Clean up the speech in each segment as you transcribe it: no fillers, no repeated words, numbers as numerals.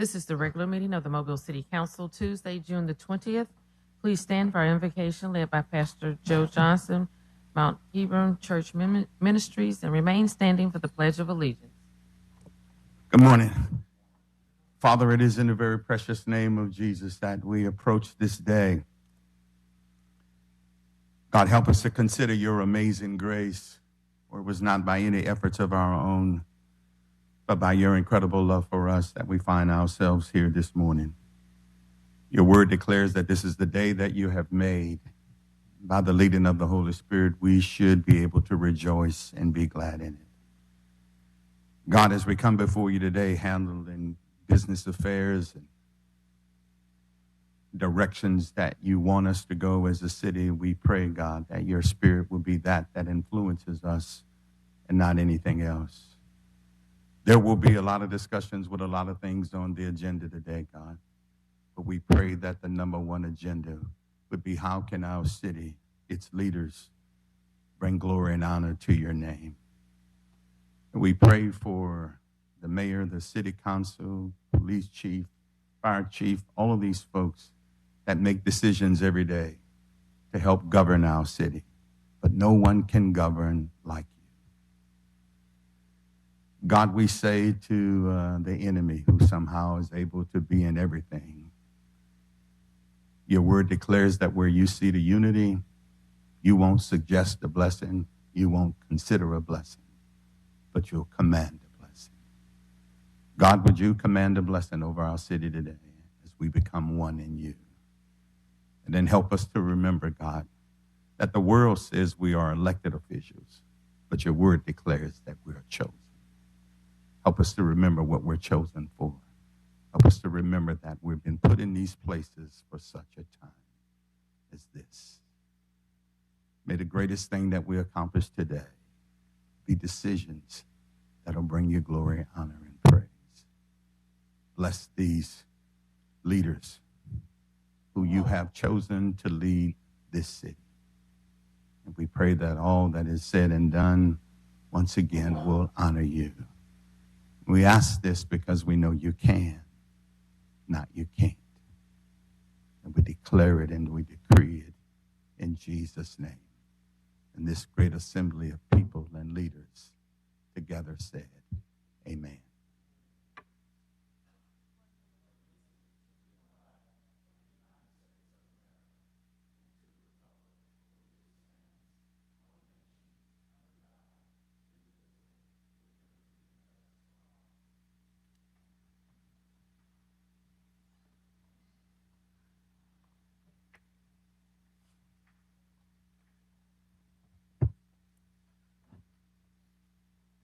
This is the regular meeting of the Mobile City Council, Tuesday, June the 20th. Please stand for our invocation led by Pastor Joe Johnson, Mount Hebron Church Ministries, and remain standing for the Pledge of Allegiance. Good morning. Father, it is in the very precious name of Jesus that we approach this day. God, help us to consider your amazing grace, for it was not by any efforts of our own, but by your incredible love for us that we find ourselves here this morning. Your word declares that this is the day that you have made. By the leading of the Holy Spirit, we should be able to rejoice and be glad in it. God, as we come before you today, handling business affairs and directions that you want us to go as a city, we pray, God, that your spirit will be that influences us and not anything else. There will be a lot of discussions with a lot of things on the agenda today, God. But we pray that the number one agenda would be, how can our city, its leaders, bring glory and honor to your name? And we pray for the mayor, the city council, police chief, fire chief, all of these folks that make decisions every day to help govern our city. But no one can govern like you. God, we say to the enemy who somehow is able to be in everything, your word declares that where you see the unity, you won't suggest a blessing, you won't consider a blessing, but you'll command a blessing. God, would you command a blessing over our city today as we become one in you? And then help us to remember, God, that the world says we are elected officials, but your word declares that we are chosen. Help us to remember what we're chosen for. Help us to remember that we've been put in these places for such a time as this. May the greatest thing that we accomplish today be decisions that will bring you glory, honor, and praise. Bless these leaders who you have chosen to lead this city. And we pray that all that is said and done, once again, will honor you. We ask this because we know you can, not you can't. And we declare it and we decree it in Jesus' name. And this great assembly of people and leaders together said, amen.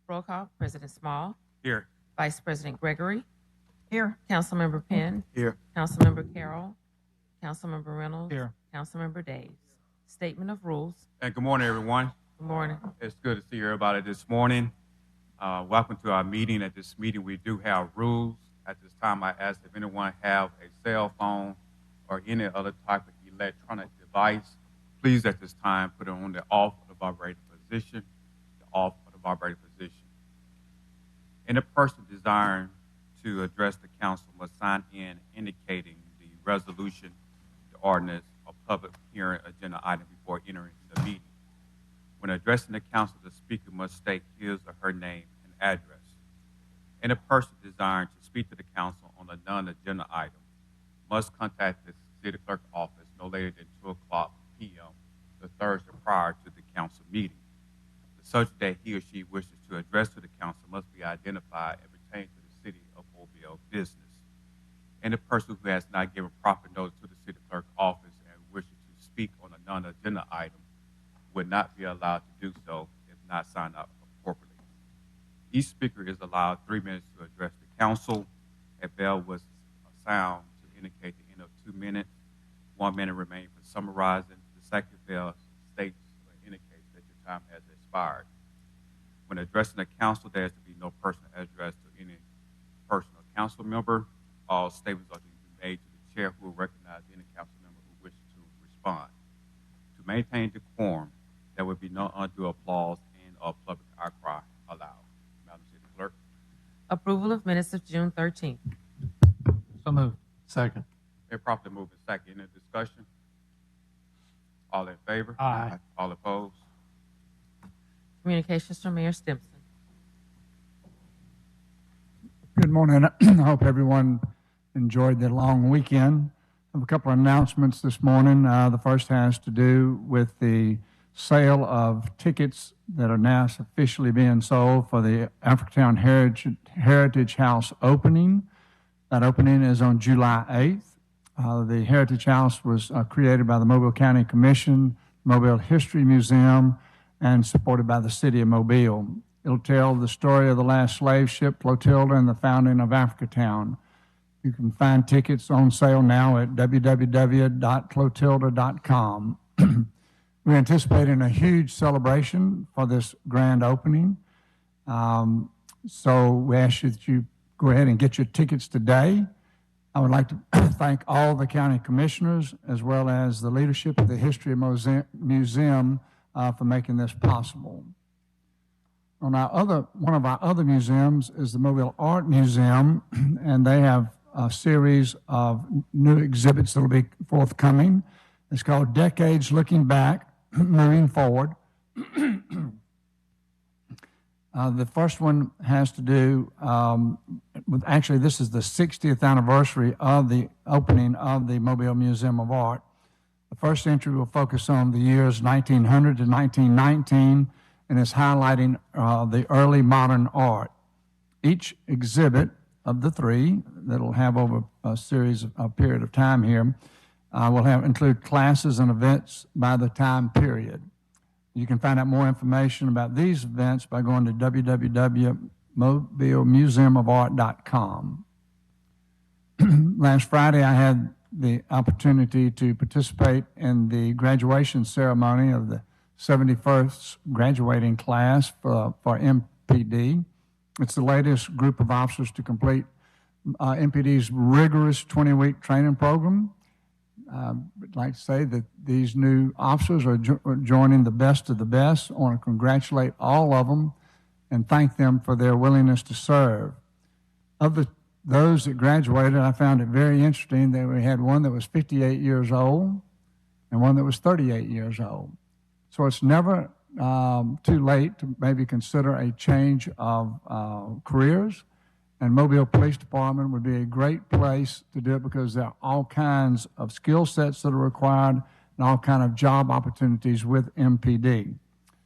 Roll call. President Small. Here. Vice President Gregory. Here. Councilmember Penn. Here. Councilmember Carroll. Councilmember Reynolds. Here. Councilmember Days. Statement of rules. And good morning, everyone. Good morning. It's good to see everybody this morning. Welcome to our meeting. At this meeting, we do have rules. At this time, I ask if anyone have a cell phone or any other type of electronic device, please at this time put it on the off or the vibrating position, the off or the vibrating position. Any person desiring to address the council must sign in indicating the resolution, the ordinance, or public hearing agenda item before entering the meeting. When addressing the council, the speaker must state his or her name and address. Any person desiring to speak to the council on a non-agenda item must contact the city clerk office no later than 2:00 p.m. the Thursday prior to the council meeting. The subject that he or she wishes to address to the council must be identified and pertain to the city of Mobile business. Any person who has not given proper notice to the city clerk office and wishes to speak on a non-agenda item would not be allowed to do so if not signed up appropriately. Each speaker is allowed 3 minutes to address the council. A bell will sound to indicate the end of 2 minutes. 1 minute remains for summarizing. The second bell states or indicates that your time has expired. When addressing the council, there is to be no personal address to any person or council member. All statements are to be made to the chair, who will recognize any council member who wishes to respond. To maintain decorum, there will be no undue applause and or public outcry allowed. Madam City Clerk. Approval of minutes of June 13th. So moved. Second. Been properly moved and second. Any discussion? All in favor? Aye. All opposed? Communications from Mayor Stimpson. Good morning. I hope everyone enjoyed the long weekend. I have a couple of announcements this morning. The first has to do with the sale of tickets that are now officially being sold for the Africatown Heritage House opening. That opening is on July 8th. The Heritage House was created by the Mobile County Commission, Mobile History Museum, and supported by the City of Mobile. It'll tell the story of the last slave ship, Clotilda, and the founding of Africatown. You can find tickets on sale now at www.clotilda.com. We're anticipating a huge celebration for this grand opening. So we ask you that you go ahead and get your tickets today. I would like to thank all the county commissioners as well as the leadership of the History Museum for making this possible. One of our other museums is the Mobile Art Museum, and they have a series of new exhibits that will be forthcoming. It's called Decades Looking Back, Moving Forward. The first one has to do with, actually, this is the 60th anniversary of the opening of the Mobile Museum of Art. The first entry will focus on the years 1900 to 1919, and is highlighting the early modern art. Each exhibit of the three that will have over a period of time here will include classes and events by the time period. You can find out more information about these events by going to www.mobilemuseumofart.com. Last Friday, I had the opportunity to participate in the graduation ceremony of the 71st graduating class for MPD. It's the latest group of officers to complete MPD's rigorous 20-week training program. I'd like to say that these new officers are joining the best of the best. I want to congratulate all of them and thank them for their willingness to serve. Of those that graduated, I found it very interesting that we had one that was 58 years old and one that was 38 years old. So it's never too late to maybe consider a change of careers. And Mobile Police Department would be a great place to do it because there are all kinds of skill sets that are required and all kinds of job opportunities with MPD.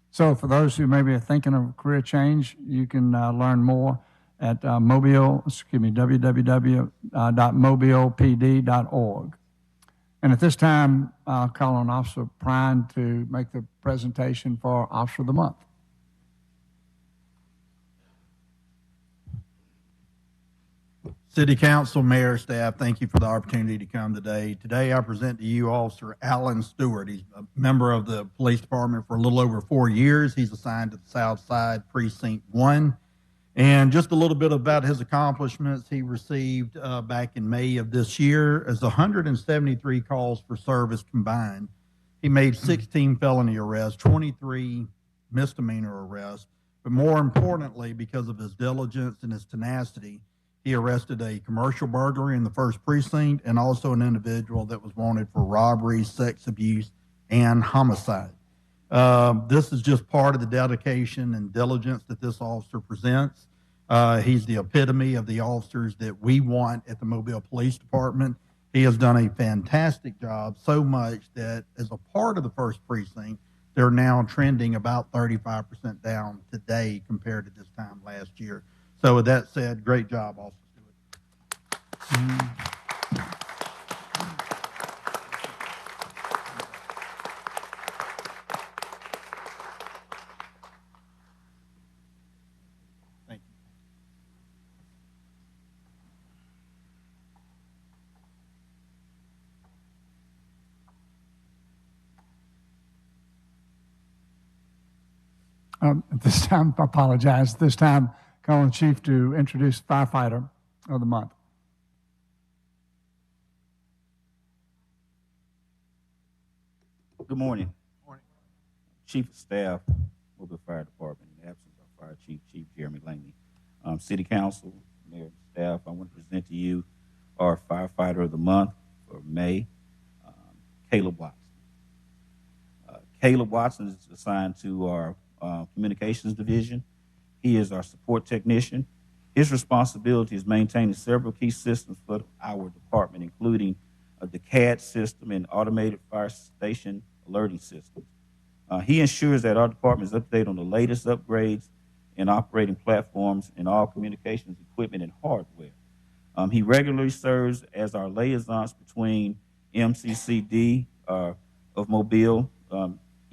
So for those who maybe are thinking of career change, you can learn more at www.mobilepd.org. And at this time, I'll call on Officer Prine to make the presentation for Officer of the Month. City Council, Mayor, staff, thank you for the opportunity to come today. Today, I present to you Officer Alan Stewart. He's a member of the police department for a little over 4 years. He's assigned to the South Side Precinct 1. And just a little bit about his accomplishments. He received back in May of this year as 173 calls for service combined. He made 16 felony arrests, 23 misdemeanor arrests, but more importantly, because of his diligence and his tenacity, he arrested a commercial burglary in the 1st Precinct and also an individual that was wanted for robbery, sex abuse, and homicide. This is just part of the dedication and diligence that this officer presents. He's the epitome of the officers that we want at the Mobile Police Department. He has done a fantastic job, so much that as a part of the 1st Precinct, they're now trending about 35% down today compared to this time last year. So with that said, great job, Officer Stewart. Thank you. At this time, I apologize. This time, calling the Chief to introduce Firefighter of the Month. Good morning. Morning. Chief of Staff, Mobile Fire Department, in the absence of Fire Chief Jeremy Langley. City Council, Mayor, staff, I want to present to you our Firefighter of the Month for May, Caleb Watson. Caleb Watson is assigned to our communications division. He is our support technician. His responsibility is maintaining several key systems for our department, including the CAD system and automated fire station alerting systems. He ensures that our department is up to date on the latest upgrades and operating platforms and all communications equipment and hardware. He regularly serves as our liaisons between MCCD of Mobile,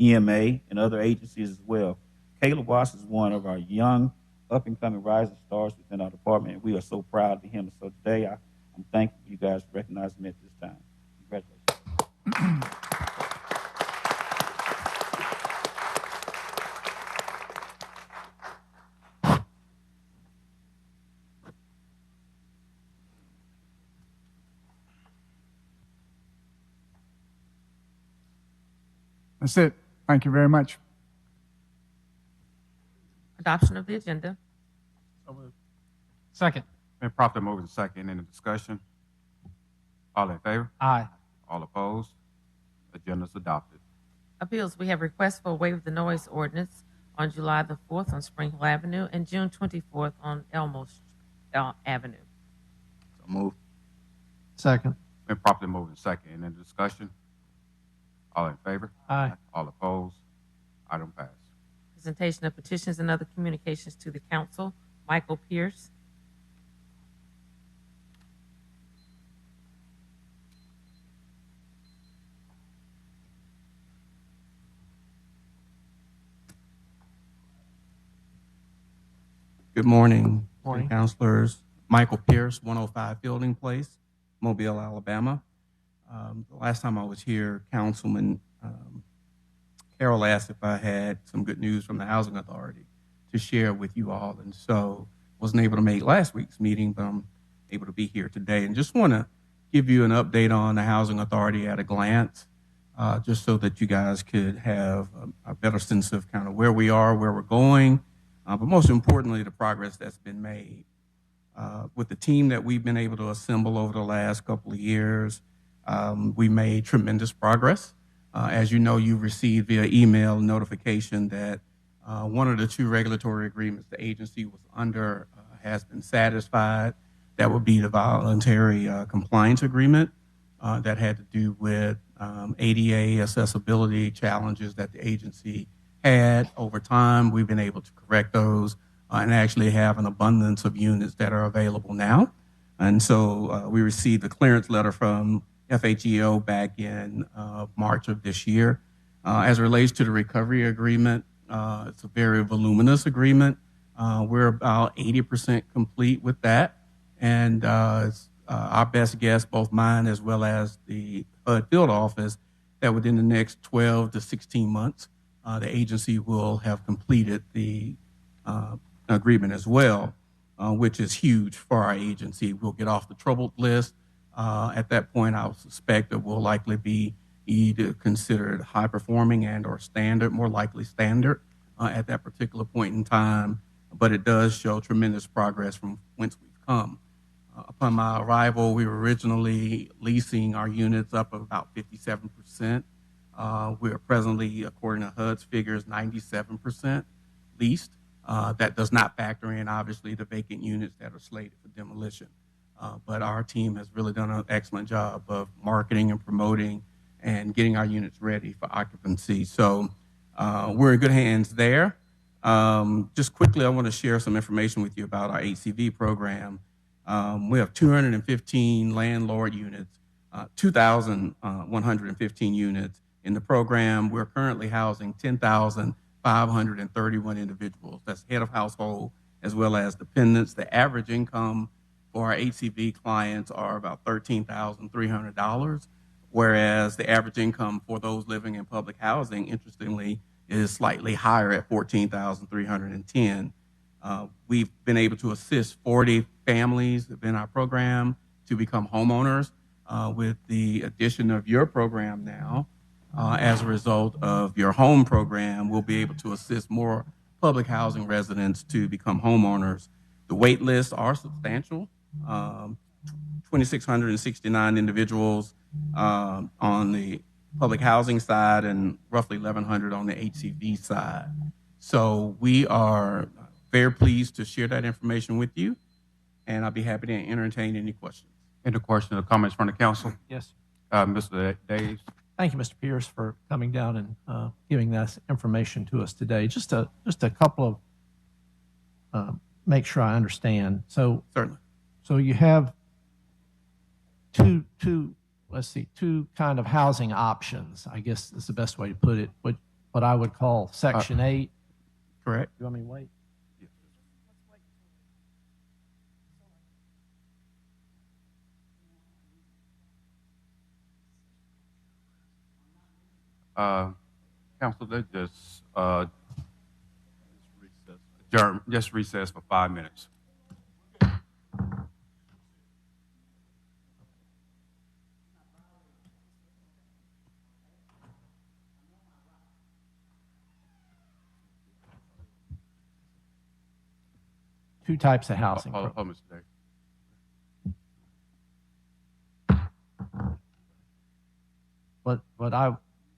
EMA, and other agencies as well. Caleb Watson is one of our young, up-and-coming rising stars within our department, and we are so proud of him. So today, I'm thankful for you guys for recognizing him at this time. Congratulations. That's it. Thank you very much. Adoption of the agenda. Second. Been properly moved and second. Any discussion? All in favor? Aye. All opposed? Agenda is adopted. Appeals, we have requests for a waiver of the noise ordinance on July the 4th on Spring Hill Avenue and June 24th on Elmo Avenue. So move. Second. Been properly moved and second. Any discussion? All in favor? Aye. All opposed? Item passed. Presentation of petitions and other communications to the council. Michael Pierce. Good morning, Morning. City Councilors. Michael Pierce, 105 Fielding Place, Mobile, Alabama. The last time I was here, Councilman Carroll asked if I had some good news from the Housing Authority to share with you all, and so wasn't able to make last week's meeting, but I'm able to be here today. And just want to give you an update on the Housing Authority at a glance, just so that you guys could have a better sense of kind of where we are, where we're going, but most importantly, the progress that's been made. With the team that we've been able to assemble over the last couple of years, we made tremendous progress. As you know, you received via email notification that one of the two regulatory agreements the agency was under has been satisfied. That would be the voluntary compliance agreement that had to do with ADA accessibility challenges that the agency had over time. We've been able to correct those and actually have an abundance of units that are available now. And so we received a clearance letter from FHEO back in March of this year. As it relates to the recovery agreement, it's a very voluminous agreement. We're about 80% complete with that. And it's our best guess, both mine as well as the HUD field office, that within the next 12 to 16 months, the agency will have completed the agreement as well, which is huge for our agency. We'll get off the troubled list. At that point, I would suspect that we'll likely be either considered high performing and or standard, more likely standard at that particular point in time. But it does show tremendous progress from whence we've come. Upon my arrival, we were originally leasing our units up about 57%. We are presently, according to HUD's figures, 97% leased. That does not factor in, obviously, the vacant units that are slated for demolition. But our team has really done an excellent job of marketing and promoting and getting our units ready for occupancy. So we're in good hands there. Just quickly, I want to share some information with you about our HCV program. We have 215 landlord units, 2,115 units in the program. We're currently housing 10,531 individuals. That's head of household as well as dependents. The average income for our HCV clients are about $13,300, whereas the average income for those living in public housing, interestingly, is slightly higher at $14,310. We've been able to assist 40 families in our program to become homeowners. With the addition of your program now, as a result of your home program, we'll be able to assist more public housing residents to become homeowners. The wait lists are substantial. 2,669 individuals on the public housing side and roughly 1,100 on the HCV side. So we are very pleased to share that information with you, and I'll be happy to entertain any questions. Any questions or comments from the council? Yes. Mr. Days? Thank you, Mr. Pierce, for coming down and giving this information to us today. Just a couple of make sure I understand. So Certainly. So you have two kind of housing options, I guess is the best way to put it. What I would call Section 8. Correct. You want me to wait? Council, let's just recess for 5 minutes. Two types of housing. Hold on, Mr. Days. What I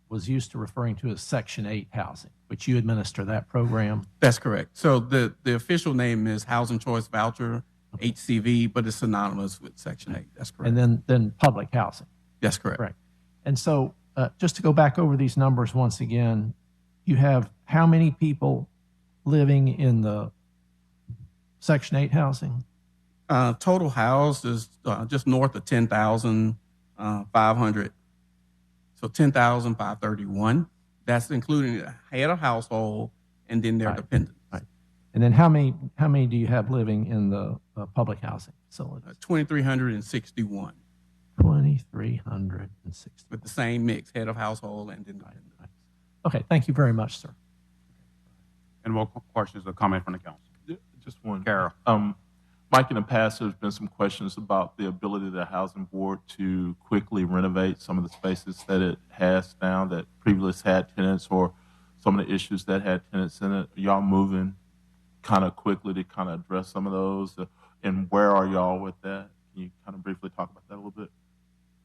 was used to referring to as Section 8 housing, which you administer that program. That's correct. So the official name is Housing Choice Voucher, HCV, but it's synonymous with Section 8. That's correct. And then public housing. That's correct. Correct. And so just to go back over these numbers once again, you have how many people living in the Section 8 housing? Total housed is just north of 10,500. So 10,531. That's including the head of household and then their Right. dependents. Right. And then how many do you have living in the public housing facilities? 2,361 2,360. with the same mix, head of household and then dependents. Okay, thank you very much, sir. Any more questions or comment from the council? Just one. Carol? Mike, in the past, there's been some questions about the ability of the housing board to quickly renovate some of the spaces that it has now that previously had tenants, or some of the issues that had tenants in it. Are y'all moving kind of quickly to kind of address some of those? And where are y'all with that? Can you kind of briefly talk about that a little bit?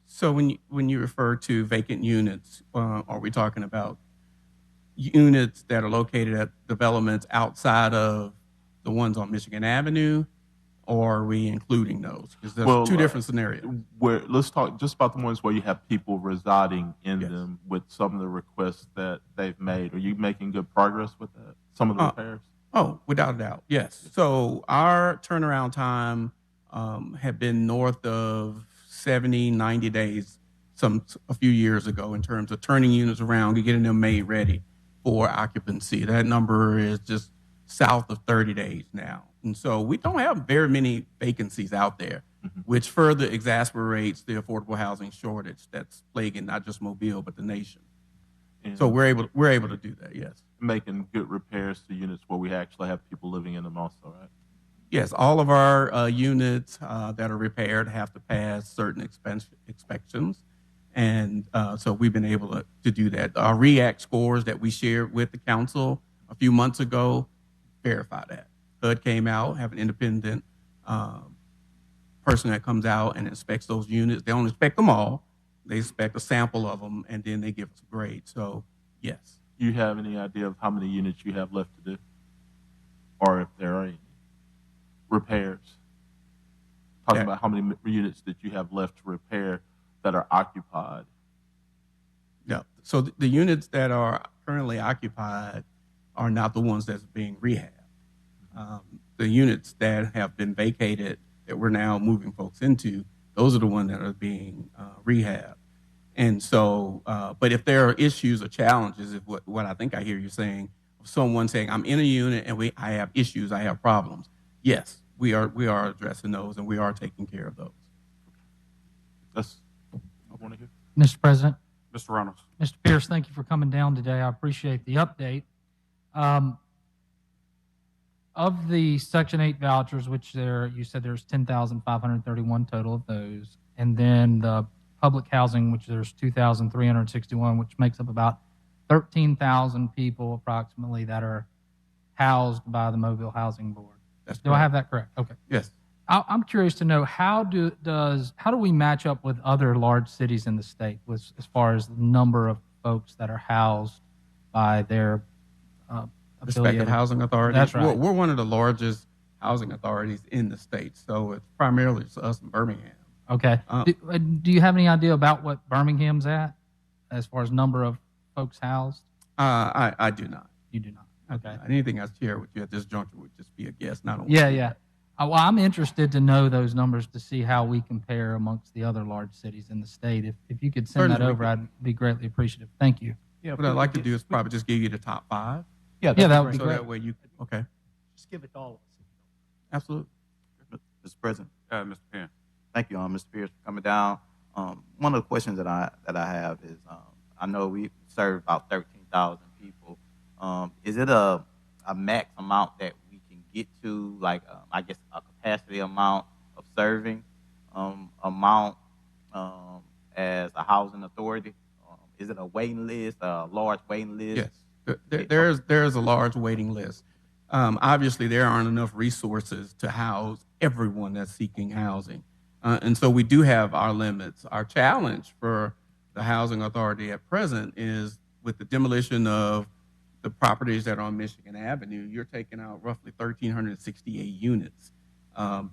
So when you refer to vacant units, are we talking about units that are located at developments outside of the ones on Michigan Avenue, or are we including those? Because there's two different scenarios. Let's talk just about the ones where you have people residing in Yes. them with some of the requests that they've made. Are you making good progress with that? Some of the repairs? Oh, without a doubt, yes. So our turnaround time had been north of 70, 90 days a few years ago in terms of turning units around and getting them made ready for occupancy. That number is just south of 30 days now. And so we don't have very many vacancies out there, which further exacerbates the affordable housing shortage that's plaguing not just Mobile, but the nation. And So we're able to do that, yes. making good repairs to units where we actually have people living in them also, right? Yes, all of our units that are repaired have to pass certain inspections. And so we've been able to do that. Our REACT scores that we shared with the council a few months ago verify that. HUD came out, have an independent person that comes out and inspects those units. They don't inspect them all. They inspect a sample of them, and then they give us a grade. So, yes. Do you have any idea of how many units you have left to do? Or if there are any repairs? Talking about how many units that you have left to repair that are occupied. Yeah. So the units that are currently occupied are not the ones that's being rehabbed. The units that have been vacated that we're now moving folks into, those are the ones that are being rehabbed. And so, but if there are issues or challenges, if what I think I hear you saying, someone saying, I'm in a unit and I have issues, I have problems. Yes, we are addressing those and we are taking care of those. That's I want to hear. Mr. President, Mr. Reynolds? Mr. Pierce, thank you for coming down today. I appreciate the update. Of the Section 8 vouchers, which you said there's 10,531 total of those, and then the public housing, which there's 2,361, which makes up about 13,000 people approximately that are housed by the Mobile Housing Board. That's Do I have that correct? Okay. Yes. I'm curious to know how do we match up with other large cities in the state as far as the number of folks that are housed by their Respective affiliated housing authorities. That's right. We're one of the largest housing authorities in the state, so it's primarily just us in Birmingham. Okay. Do you have any idea about what Birmingham's at as far as number of folks housed? I do not. You do not. Okay. Anything I share with you at this juncture would just be a guess. Not on Yeah. Well, I'm interested to know those numbers to see how we compare amongst the other large cities in the state. If you could send that Certainly. over, I'd be greatly appreciative. Thank you. Yeah, What I'd like to do is probably just give you the top 5. Yeah, that would be So great. that way you, okay, Just give it to all of us. absolutely. Mr. President, Mr. Penn. thank you, Mr. Pierce, for coming down. One of the questions that I have is, I know we serve about 13,000 people. Is it a max amount that we can get to, like I guess a capacity amount of serving amount as a housing authority? Is it a waiting list, a large waiting list? Yes, there's a large waiting list. Obviously, there aren't enough resources to house everyone that's seeking housing. And so we do have our limits. Our challenge for the housing authority at present is with the demolition of the properties that are on Michigan Avenue, you're taking out roughly 1,368 units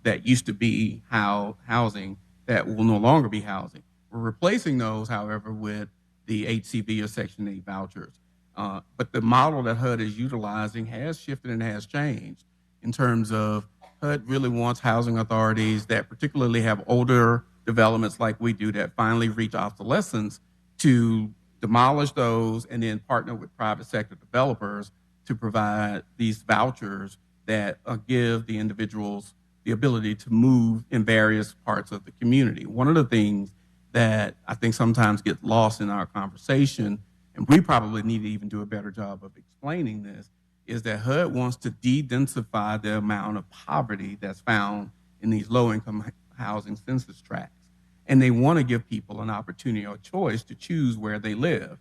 that used to be housing that will no longer be housing. We're replacing those, however, with the HCV or Section 8 vouchers. But the model that HUD is utilizing has shifted and has changed in terms of HUD really wants housing authorities that particularly have older developments like we do that finally reach obsolescence to demolish those and then partner with private sector developers to provide these vouchers that give the individuals the ability to move in various parts of the community. One of the things that I think sometimes gets lost in our conversation, and we probably need to even do a better job of explaining this, is that HUD wants to de-densify the amount of poverty that's found in these low-income housing census tracts. And they want to give people an opportunity or choice to choose where they live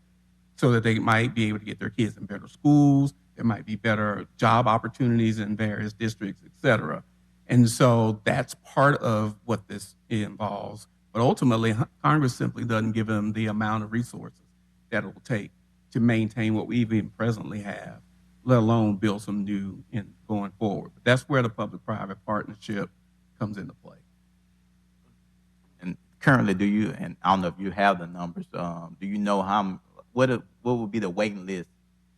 so that they might be able to get their kids in better schools, there might be better job opportunities in various districts, et cetera. And so that's part of what this involves. But ultimately, Congress simply doesn't give them the amount of resources that it will take to maintain what we even presently have, let alone build some new in going forward. But that's where the public-private partnership comes into play. And currently, do you, and I don't know if you have the numbers, do you know what would be the waiting list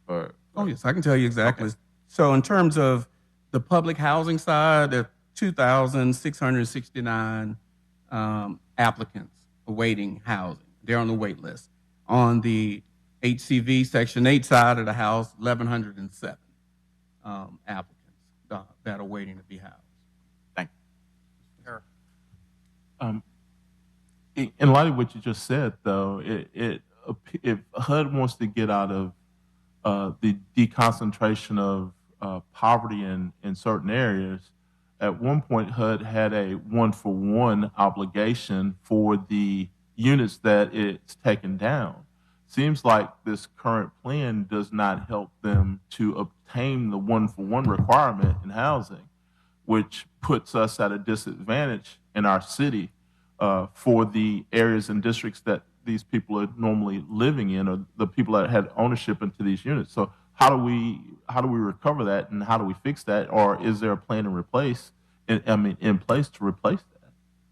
for? Oh, yes, I can tell you exactly. Okay. So in terms of the public housing side, there are 2,669 applicants awaiting housing. They're on the wait list. On the HCV Section 8 side of the house, 1,107 applicants that are waiting to be housed. Thank you. In light of what you just said, though, if HUD wants to get out of the deconcentration of poverty in certain areas, at one point HUD had a one-for-one obligation for the units that it's taken down. Seems like this current plan does not help them to obtain the one-for-one requirement in housing, which puts us at a disadvantage in our city for the areas and districts that these people are normally living in, or the people that had ownership into these units. So how do we recover that, and how do we fix that, or is there a plan in place to replace that?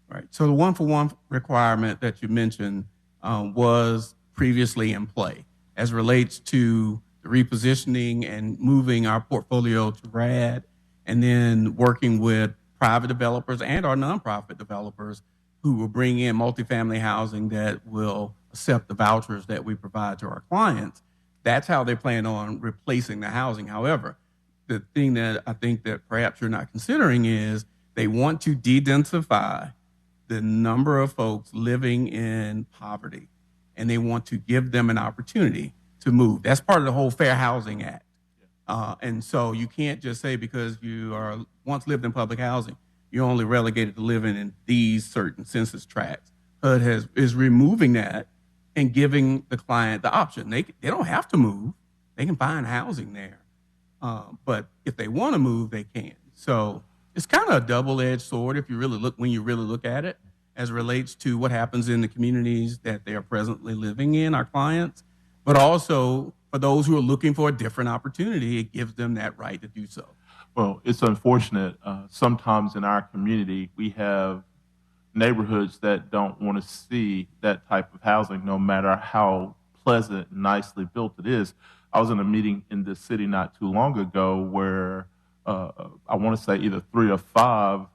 Right. So the one-for-one requirement that you mentioned was previously in play as relates to the repositioning and moving our portfolio to RAD, and then working with private developers and our nonprofit developers who will bring in multifamily housing that will accept the vouchers that we provide to our clients. That's how they plan on replacing the housing. However, the thing that I think that perhaps you're not considering is they want to de-densify the number of folks living in poverty, and they want to give them an opportunity to move. That's part of the whole Fair Housing Act. And so you can't just say because you are once lived in public housing, you're only relegated to living in these certain census tracts. HUD is removing that and giving the client the option. They don't have to move. They can find housing there. But if they want to move, they can. So It's kind of a double-edged sword if you really look when you really look at it, as it relates to what happens in the communities that they are presently living in, our clients, but also for those who are looking for a different opportunity, it gives them that right to do so. Well, it's unfortunate. Sometimes in our community, we have neighborhoods that don't want to see that type of housing, no matter how pleasant and nicely built it is. I was in a meeting in this city not too long ago where I want to say either 3 or 5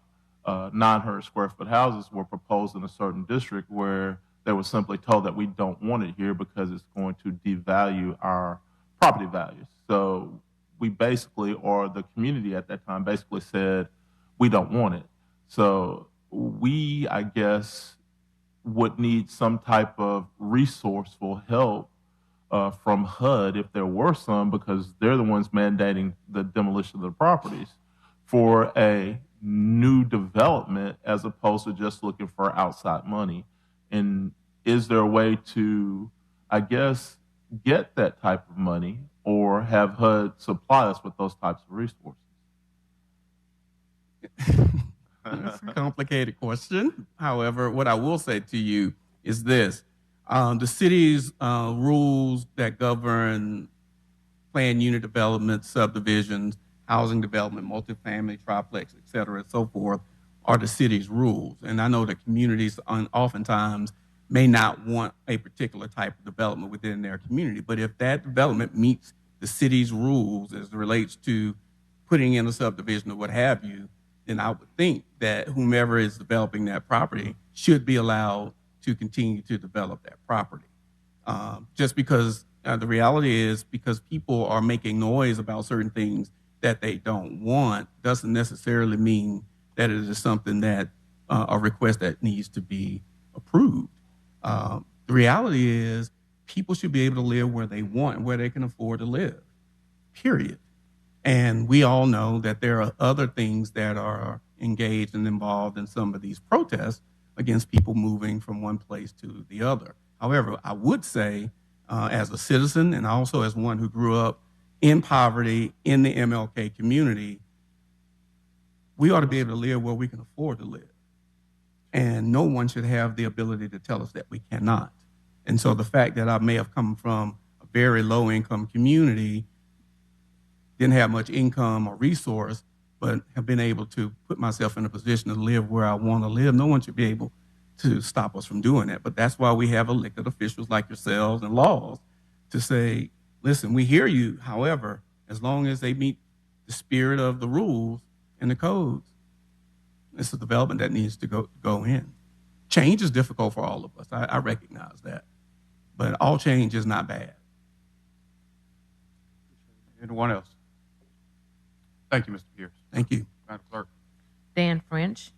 900 square foot houses were proposed in a certain district where they were simply told that we don't want it here because it's going to devalue our property values. So we basically, or the community at that time basically said, we don't want it. So we, I guess, would need some type of resourceful help from HUD if there were some, because they're the ones mandating the demolition of the properties for a new development as opposed to just looking for outside money. And is there a way to, I guess, get that type of money or have HUD supply us with those types of resources? That's a complicated question. However, what I will say to you is this. The city's rules that govern planned unit development, subdivisions, housing development, multifamily, triplex, et cetera, and so forth, are the city's rules. And I know that communities oftentimes may not want a particular type of development within their community, but if that development meets the city's rules as it relates to putting in a subdivision or what have you, then I would think that whomever is developing that property should be allowed to continue to develop that property. Just because the reality is, because people are making noise about certain things that they don't want doesn't necessarily mean that it is something that a request that needs to be approved. The reality is people should be able to live where they want and where they can afford to live, period. And we all know that there are other things that are engaged and involved in some of these protests against people moving from one place to the other. However, I would say, as a citizen and also as one who grew up in poverty in the MLK community, we ought to be able to live where we can afford to live. And no one should have the ability to tell us that we cannot. And so the fact that I may have come from a very low income community, didn't have much income or resource, but have been able to put myself in a position to live where I want to live, no one should be able to stop us from doing that. But that's why we have elected officials like yourselves and laws to say, listen, we hear you. However, as long as they meet the spirit of the rules and the codes, it's a development that needs to go in. Change is difficult for all of us. I recognize that. But all change is not bad. Anyone else? Thank you, Mr. Pierce. Thank you. Madam Clerk. Dan French.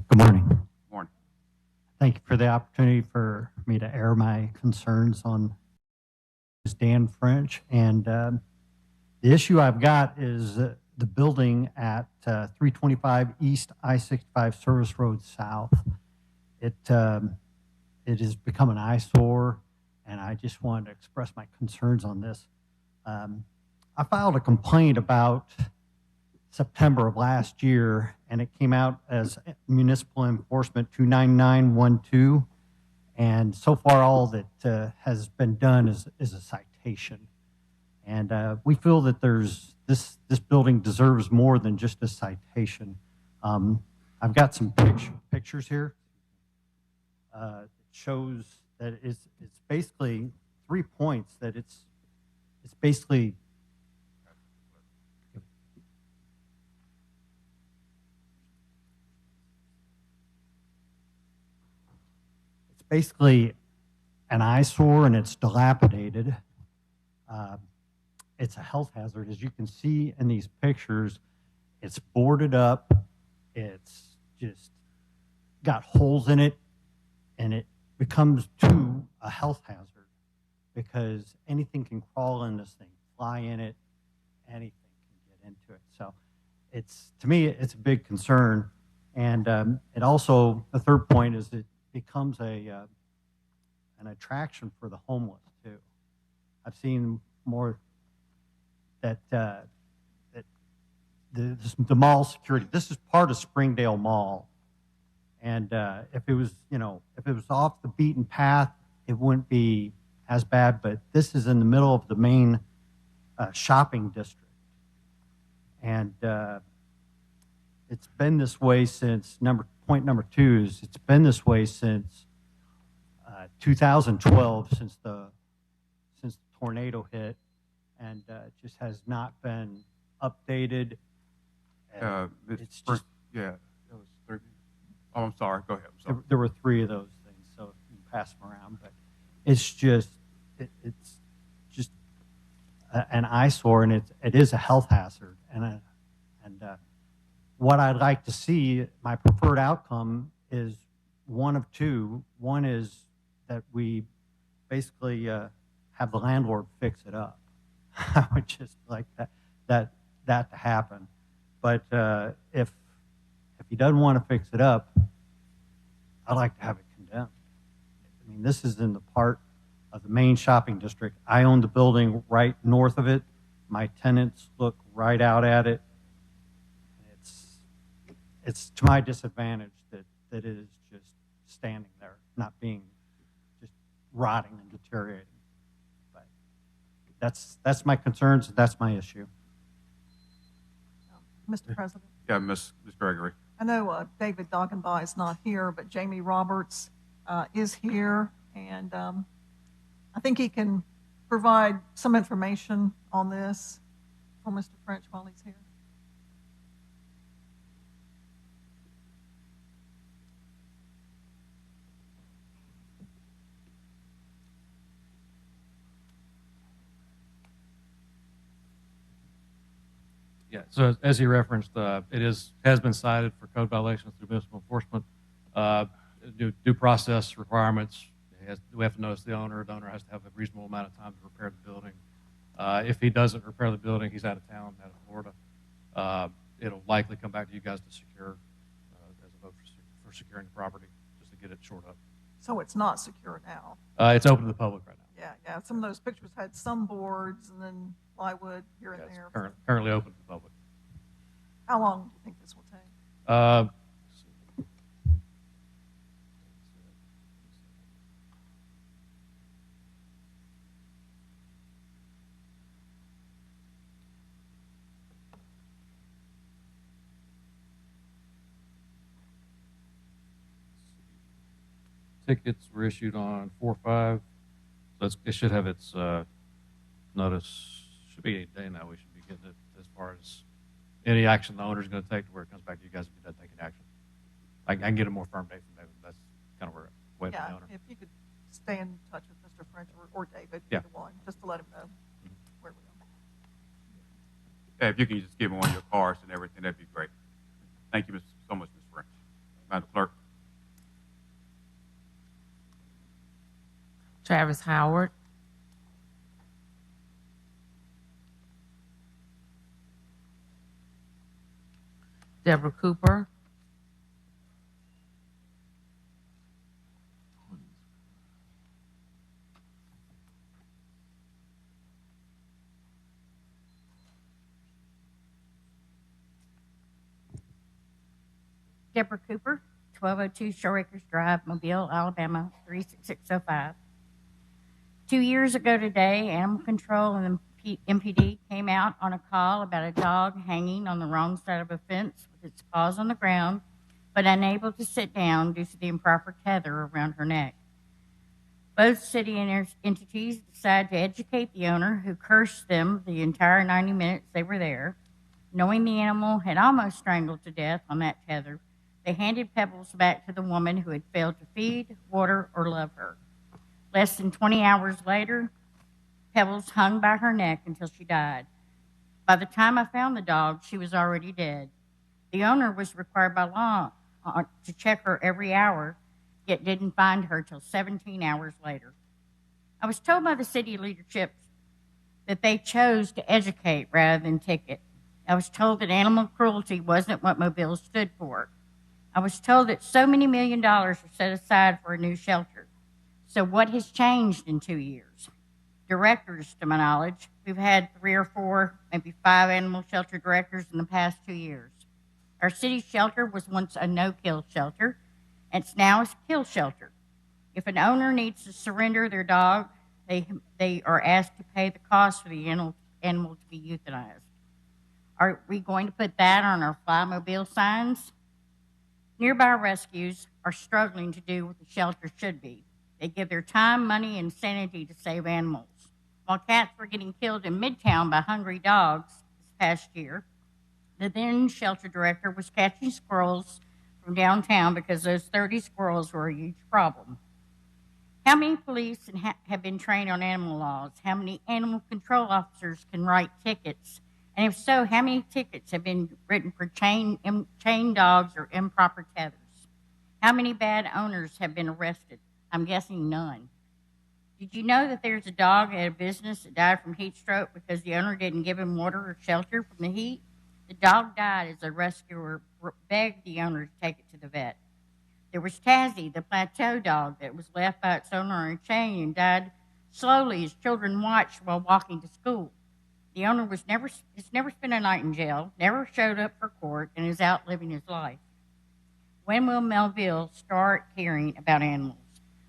Good morning. Good morning. Thank you for the opportunity for me to air my concerns on this Dan French. And the issue I've got is the building at 325 East I-65 Service Road South. It has become an eyesore, and I just wanted to express my concerns on this. I filed a complaint about September of last year, and it came out as Municipal Enforcement 29912. And so far, all that has been done is a citation. And we feel that this building deserves more than just a citation. I've got some pictures here. It shows that it's basically 3 points, that it's basically an eyesore, and it's dilapidated. It's a health hazard. As you can see in these pictures, it's boarded up. It's just got holes in it, and it becomes too a health hazard because anything can crawl in this thing, fly in it, anything can get into it. So to me, it's a big concern. And it also, the third point is it becomes an attraction for the homeless too. I've seen more that the mall security. This is part of Springdale Mall, and if it was off the beaten path, it wouldn't be as bad. But this is in the middle of the main shopping district, and it's been this way since point number two is it's been this way since 2012, since the tornado hit, and it just has not been updated. It's just, yeah, it was 30. Oh, I'm sorry. Go ahead. I'm sorry. There were 3 of those things, so you can pass them around. But it's just it's just an eyesore, and it is a health hazard. And what I'd like to see, my preferred outcome is one of two. One is that we basically have the landlord fix it up. I would just like that to happen. But if he doesn't want to fix it up, I'd like to have it condemned. I mean, this is in the part of the main shopping district. I own the building right north of it. My tenants look right out at it. It's to my disadvantage that it is just standing there, not being just rotting and deteriorating. But that's my concerns. That's my issue. Mr. President? Yeah, Ms. Gregory. I know David Doggenbaugh is not here, but Jamie Roberts is here, and I think he can provide some information on this for Mr. French while he's here. Yeah, so as he referenced, has been cited for code violations through municipal enforcement. Due process requirements, we have to notice the owner. The owner has to have a reasonable amount of time to repair the building. If he doesn't repair the building, he's out of town, out of Florida. It'll likely come back to you guys to secure, as a vote for securing the property, just to get it shored up. So it's not secure now? It's open to the public right now. Yeah. Some of those pictures had some boards and then plywood here and there. It's currently open to the public. How long do you think this will take? Tickets were issued on 4/5, so it should have its notice. Should be 8 days now. We should be getting it as far as any action the owner's going to take to where it comes back to you guys if he doesn't take any action. I can get a more firm date from David. That's kind of where we're waiting on the owner. If you could stay in touch with Mr. French or David, Yeah. either one, just to let him know where we are. Yeah, if you can just give him one of your cards and everything, that'd be great. Thank you so much, Ms. French. Madam Clerk. Travis Howard. Deborah Cooper. Deborah Cooper, 1202 Shoreacres Drive, Mobile, Alabama, 36605. 2 years ago today, Animal Control and the MPD came out on a call about a dog hanging on the wrong side of a fence with its paws on the ground, but unable to sit down due to the improper tether around her neck. Both city entities decided to educate the owner, who cursed them the entire 90 minutes they were there. Knowing the animal had almost strangled to death on that tether, they handed Pebbles back to the woman who had failed to feed, water, or love her. Less than 20 hours later, Pebbles hung by her neck until she died. By the time I found the dog, she was already dead. The owner was required by law to check her every hour, yet didn't find her till 17 hours later. I was told by the city leadership that they chose to educate rather than ticket. I was told that animal cruelty wasn't what Mobile stood for. I was told that so many $1 million were set aside for a new shelter. So what has changed in 2 years? directors, to my knowledge. We've had 3 or 4, maybe 5 animal shelter directors in the past 2 years. Our city shelter was once a no-kill shelter, and it's now a kill shelter. If an owner needs to surrender their dog, they are asked to pay the cost for the animal to be euthanized. Are we going to put that on our Flymobile signs? Nearby rescues are struggling to do what the shelter should be. They give their time, money, and sanity to save animals. While cats were getting killed in Midtown by hungry dogs this past year, the then shelter director was catching squirrels from downtown because those 30 squirrels were a huge problem. How many police have been trained on animal laws? How many animal control officers can write tickets? And if so, how many tickets have been written for chained dogs or improper tethers? How many bad owners have been arrested? I'm guessing none. Did you know that there's a dog at a business that died from heat stroke because the owner didn't give him water or shelter from the heat? The dog died as the rescuer begged the owner to take it to the vet. There was Tazzy, the plateau dog that was left by its owner on a chain and died slowly as children watched while walking to school. The owner has never spent a night in jail, never showed up for court, and is out living his life. When will Melville start caring about animals?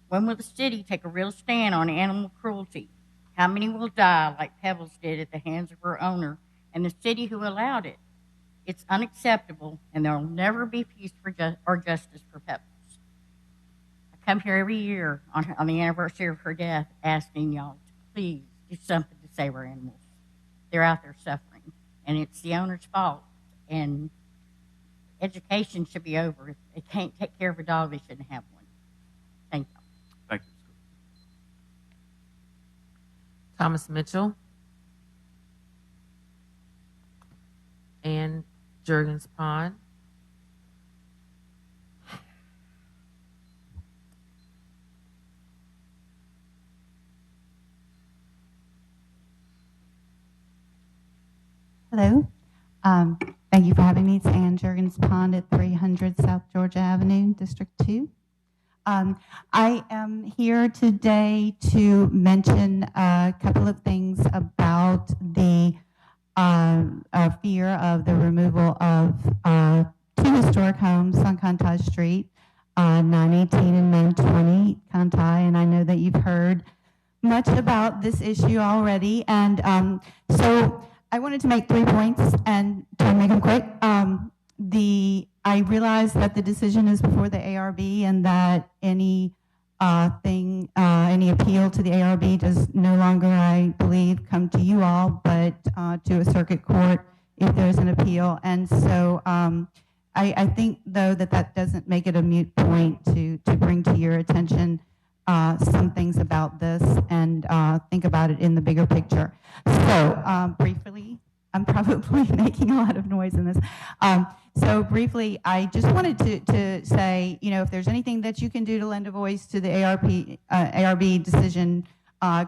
When will the city take a real stand on animal cruelty? How many will die like Pebbles did at the hands of her owner and the city who allowed it? It's unacceptable, and there will never be peace or justice for Pebbles. I come here every year on the anniversary of her death asking y'all to please do something to save our animals. They're out there suffering, and it's the owner's fault. And education should be over. If they can't take care of a dog, they shouldn't have one. Thank you. Thank you. Thomas Mitchell. And Jurgens Pond. Hello. Thank you for having me. It's Ann Jurgens Pond at 300 South Georgia Avenue, District 2. I am here today to mention a couple of things about the fear of the removal of 2 historic homes on Contai Street, 918 and 920 Contai, and I know that you've heard much about this issue already, and so I wanted to make 3 points and try to make them quick. I realize that the decision is before the ARB and that any appeal to the ARB does no longer, I believe, come to you all, but to a circuit court if there's an appeal. And so I think, though, that doesn't make it a moot point to bring to your attention some things about this and think about it in the bigger picture. So briefly, I'm probably making a lot of noise in this. So briefly, I just wanted to say, if there's anything that you can do to lend a voice to the ARB decision,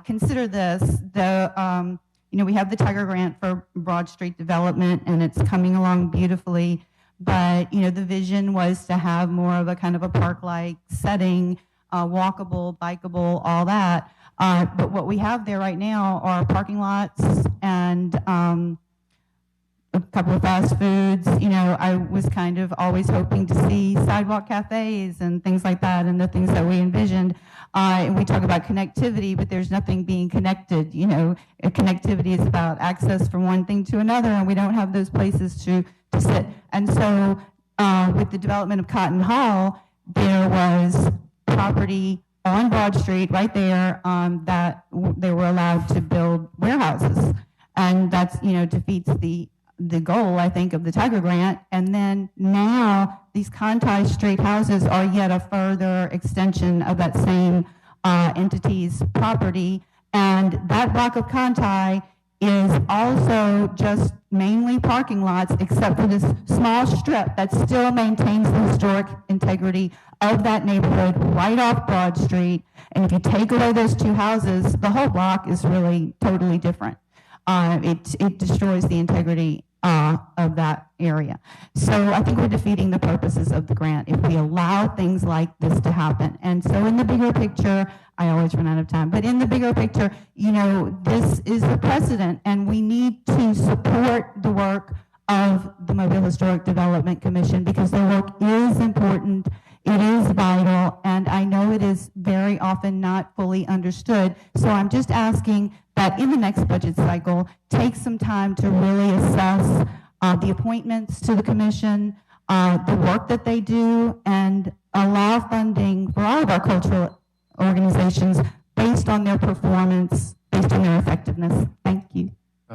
consider this. We have the Tiger Grant for Broad Street development, and it's coming along beautifully. But, the vision was to have more of a kind of a park-like setting, walkable, bikeable, all that. But what we have there right now are parking lots and a couple of fast foods. I was kind of always hoping to see sidewalk cafes and things like that, and the things that we envisioned. And we talk about connectivity, but there's nothing being connected. Connectivity is about access from one thing to another, and we don't have those places to sit. And so with the development of Cotton Hall, there was property on Broad Street right there that they were allowed to build warehouses. And that's, defeats the goal, I think, of the Tiger Grant. And then now these Contai Street houses are yet a further extension of that same entity's property. And that block of Contai is also just mainly parking lots, except for this small strip that still maintains the historic integrity of that neighborhood right off Broad Street. And if you take away those 2 houses, the whole block is really totally different. It destroys the integrity of that area. So I think we're defeating the purposes of the grant if we allow things like this to happen. And so in the bigger picture, I always run out of time. But in the bigger picture, this is the precedent, and we need to support the work of the Mobile Historic Development Commission because their work is important, it is vital, and I know it is very often not fully understood. So I'm just asking that in the next budget cycle, take some time to really assess the appointments to the commission, the work that they do, and allow funding for all of our cultural organizations based on their performance, based on their effectiveness. Thank you.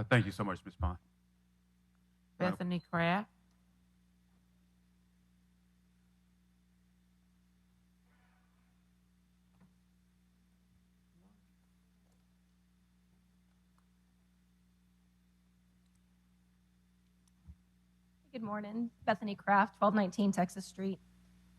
Thank you so much, Ms. Pond. Bethany Kraft. Good morning, Bethany Kraft, 1219 Texas Street.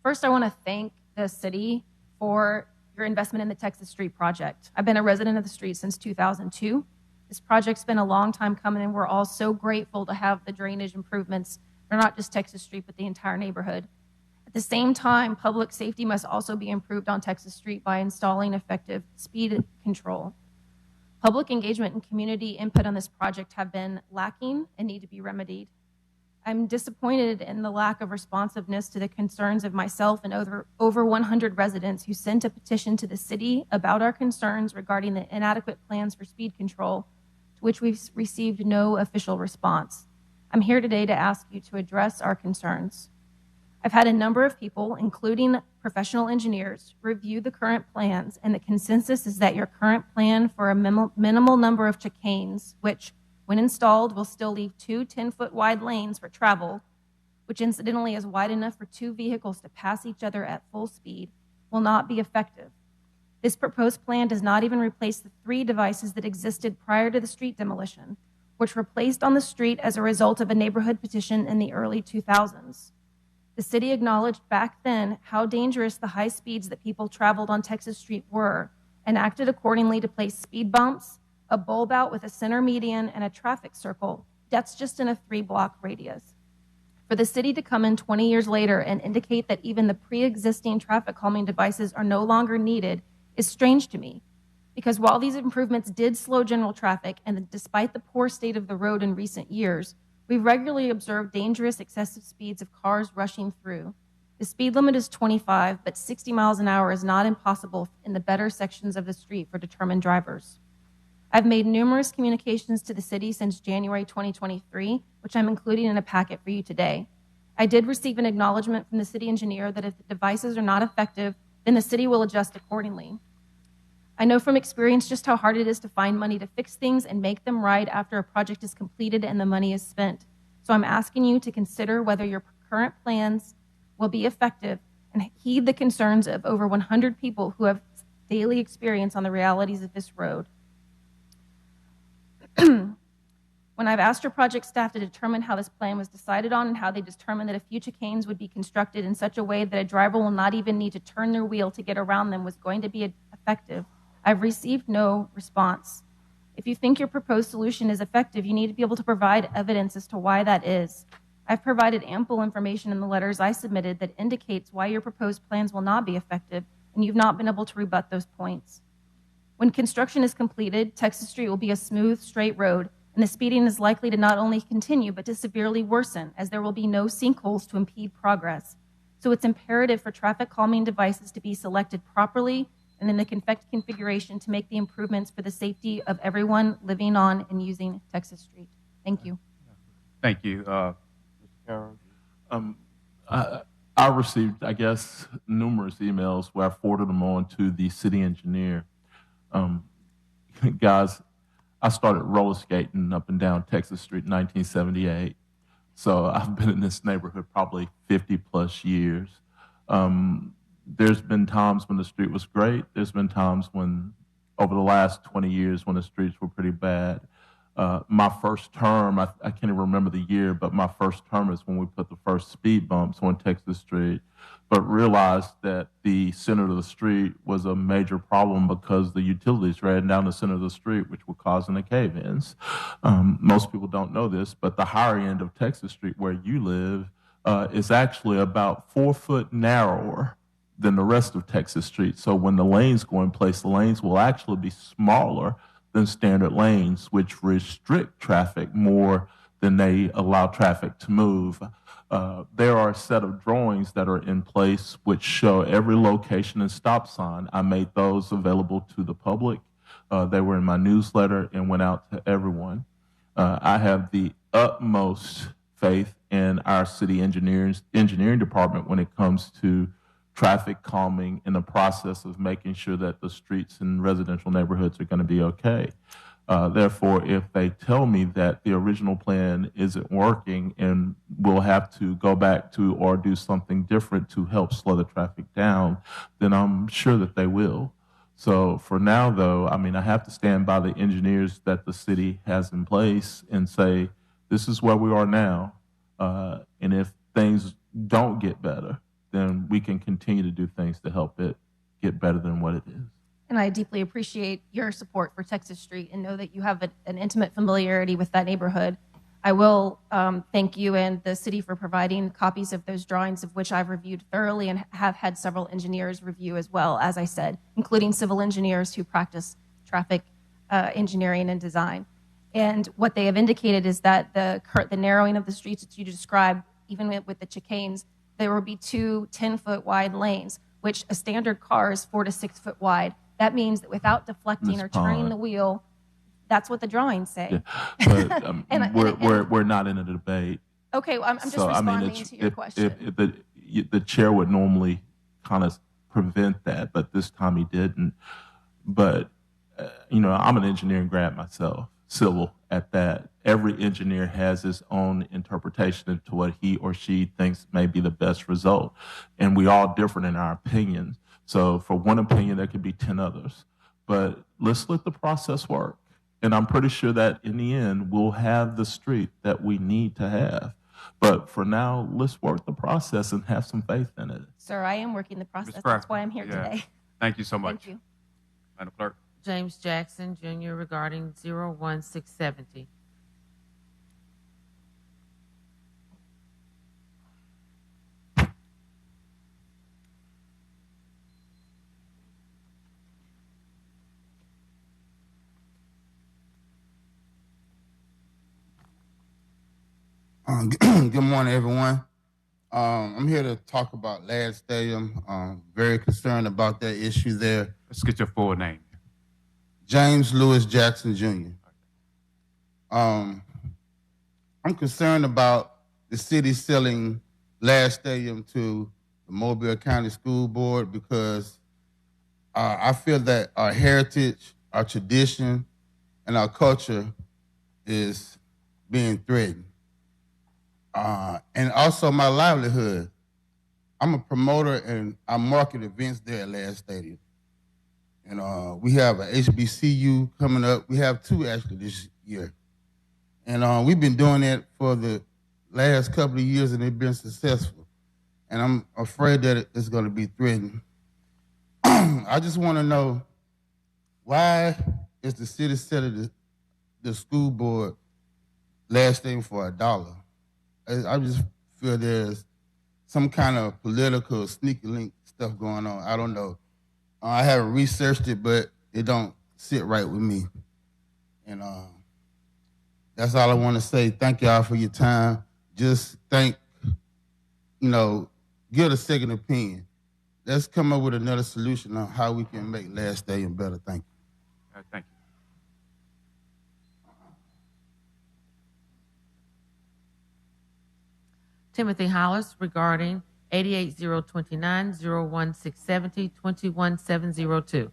First, I want to thank the city for your investment in the Texas Street project. I've been a resident of the street since 2002. This project's been a long time coming, and we're all so grateful to have the drainage improvements for not just Texas Street, but the entire neighborhood. At the same time, public safety must also be improved on Texas Street by installing effective speed control. Public engagement and community input on this project have been lacking and need to be remedied. I'm disappointed in the lack of responsiveness to the concerns of myself and over 100 residents who sent a petition to the city about our concerns regarding the inadequate plans for speed control, to which we've received no official response. I'm here today to ask you to address our concerns. I've had a number of people, including professional engineers, review the current plans, and the consensus is that your current plan for a minimal number of chicanes, which when installed, will still leave two 10-foot wide lanes for travel, which incidentally is wide enough for two vehicles to pass each other at full speed, will not be effective. This proposed plan does not even replace the 3 devices that existed prior to the street demolition, which were placed on the street as a result of a neighborhood petition in the early 2000s. The city acknowledged back then how dangerous the high speeds that people traveled on Texas Street were and acted accordingly to place speed bumps, a bulb out with a center median, and a traffic circle. That's just in a 3-block radius. For the city to come in 20 years later and indicate that even the pre-existing traffic calming devices are no longer needed is strange to me, because while these improvements did slow general traffic, and despite the poor state of the road in recent years, we've regularly observed dangerous excessive speeds of cars rushing through. The speed limit is 25, but 60 miles an hour is not impossible in the better sections of the street for determined drivers. I've made numerous communications to the city since January 2023, which I'm including in a packet for you today. I did receive an acknowledgement from the city engineer that if the devices are not effective, then the city will adjust accordingly. I know from experience just how hard it is to find money to fix things and make them right after a project is completed and the money is spent. So I'm asking you to consider whether your current plans will be effective and heed the concerns of over 100 people who have daily experience on the realities of this road. When I've asked your project staff to determine how this plan was decided on and how they determined that a few chicanes would be constructed in such a way that a driver will not even need to turn their wheel to get around them was going to be effective, I've received no response. If you think your proposed solution is effective, you need to be able to provide evidence as to why that is. I've provided ample information in the letters I submitted that indicates why your proposed plans will not be effective, and you've not been able to rebut those points. When construction is completed, Texas Street will be a smooth, straight road, and the speeding is likely to not only continue, but to severely worsen, as there will be no sinkholes to impede progress. So it's imperative for traffic calming devices to be selected properly and in the configuration to make the improvements for the safety of everyone living on and using Texas Street. Thank you. Thank you. Mr. Carroll? I received, I guess, numerous emails where I forwarded them on to the city engineer. Guys, I started roller skating up and down Texas Street in 1978. So I've been in this neighborhood probably 50 plus years. There's been times when the street was great. There's been times when, over the last 20 years, when the streets were pretty bad. My first term, I can't even remember the year, but my first term is when we put the first speed bumps on Texas Street, but realized that the center of the street was a major problem because the utilities ran down the center of the street, which were causing the cave-ins. Most people don't know this, but the higher end of Texas Street where you live is actually about 4 foot narrower than the rest of Texas Street. So when the lanes go in place, the lanes will actually be smaller than standard lanes, which restrict traffic more than they allow traffic to move. There are a set of drawings that are in place which show every location and stop sign. I made those available to the public. They were in my newsletter and went out to everyone. I have the utmost faith in our city engineering department when it comes to traffic calming in the process of making sure that the streets and residential neighborhoods are going to be okay. Therefore, if they tell me that the original plan isn't working and we'll have to go back to or do something different to help slow the traffic down, then I'm sure that they will. So for now, though, I mean, I have to stand by the engineers that the city has in place and say, this is where we are now. And if things don't get better, then we can continue to do things to help it get better than what it is. And I deeply appreciate your support for Texas Street and know that you have an intimate familiarity with that neighborhood. I will thank you and the city for providing copies of those drawings, of which I've reviewed thoroughly and have had several engineers review as well, as I said, including civil engineers who practice traffic engineering and design. And what they have indicated is that the narrowing of the streets that you described, even with the chicanes, there will be two 10-foot wide lanes, which a standard car is 4 to 6 foot wide. That means that without deflecting or turning the wheel, that's what the drawings say. Yeah, but we're not in a debate. Okay, well, I'm just responding to your question. The chair would normally kind of prevent that, but this time he didn't. But, I'm an engineering grad myself, civil at that. Every engineer has his own interpretation into what he or she thinks may be the best result. And we all different in our opinions. So for one opinion, there could be 10 others. But let's let the process work. And I'm pretty sure that in the end, we'll have the street that we need to have. But for now, let's work the process and have some faith in it. Sir, I am working the process. That's why I'm here today. Thank you so much. Thank you. Madam Clerk. James Jackson, Jr., regarding 01670. Good morning, everyone. I'm here to talk about Ladd Stadium. Very concerned about that issue there. Let's get your full name. James Lewis Jackson, Jr. I'm concerned about the city selling Ladd Stadium to the Mobile County School Board because I feel that our heritage, our tradition, and our culture is being threatened. And also my livelihood. I'm a promoter and I market events there at Ladd Stadium. And we have a HBCU coming up. We have two actually this year. And we've been doing that for the last couple of years and they've been successful. And I'm afraid that it's going to be threatened. I just want to know, why is the city selling the school board Ladd Stadium for $1? I just feel there's some kind of political sneaky link stuff going on. I don't know. I haven't researched it, but it don't sit right with me. And that's all I want to say. Thank y'all for your time. Just give a second opinion. Let's come up with another solution on how we can make Ladd Stadium better. Thank you. Thank you. Timothy Hollis regarding 88029, 01670, 21702.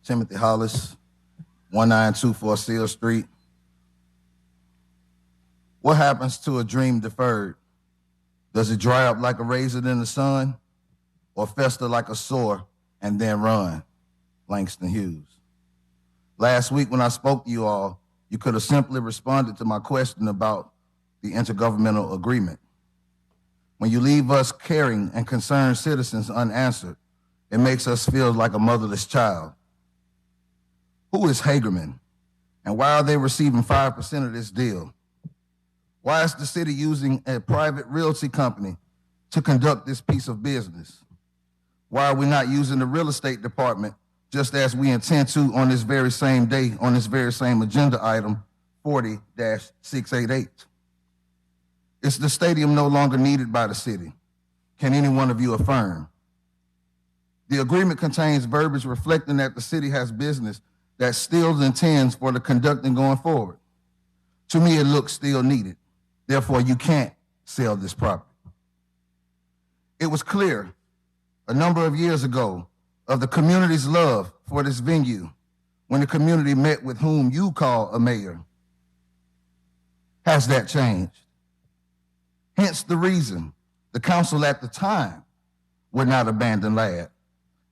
Timothy Hollis, 1924 Seal Street. What happens to a dream deferred? Does it dry up like a raisin in the sun or fester like a sore and then run? Langston Hughes. Last week when I spoke to you all, you could have simply responded to my question about the intergovernmental agreement. When you leave us caring and concerned citizens unanswered, it makes us feel like a motherless child. Who is Hagerman, and why are they receiving 5% of this deal? Why is the city using a private realty company to conduct this piece of business? Why are we not using the real estate department just as we intend to on this very same day, on this very same agenda item 40-688? Is the stadium no longer needed by the city? Can any one of you affirm? The agreement contains verbiage reflecting that the city has business that still intends for the conducting going forward. To me, it looks still needed. Therefore, you can't sell this property. It was clear a number of years ago of the community's love for this venue when the community met with whom you call a mayor. Has that changed? Hence the reason the council at the time would not abandon LAD.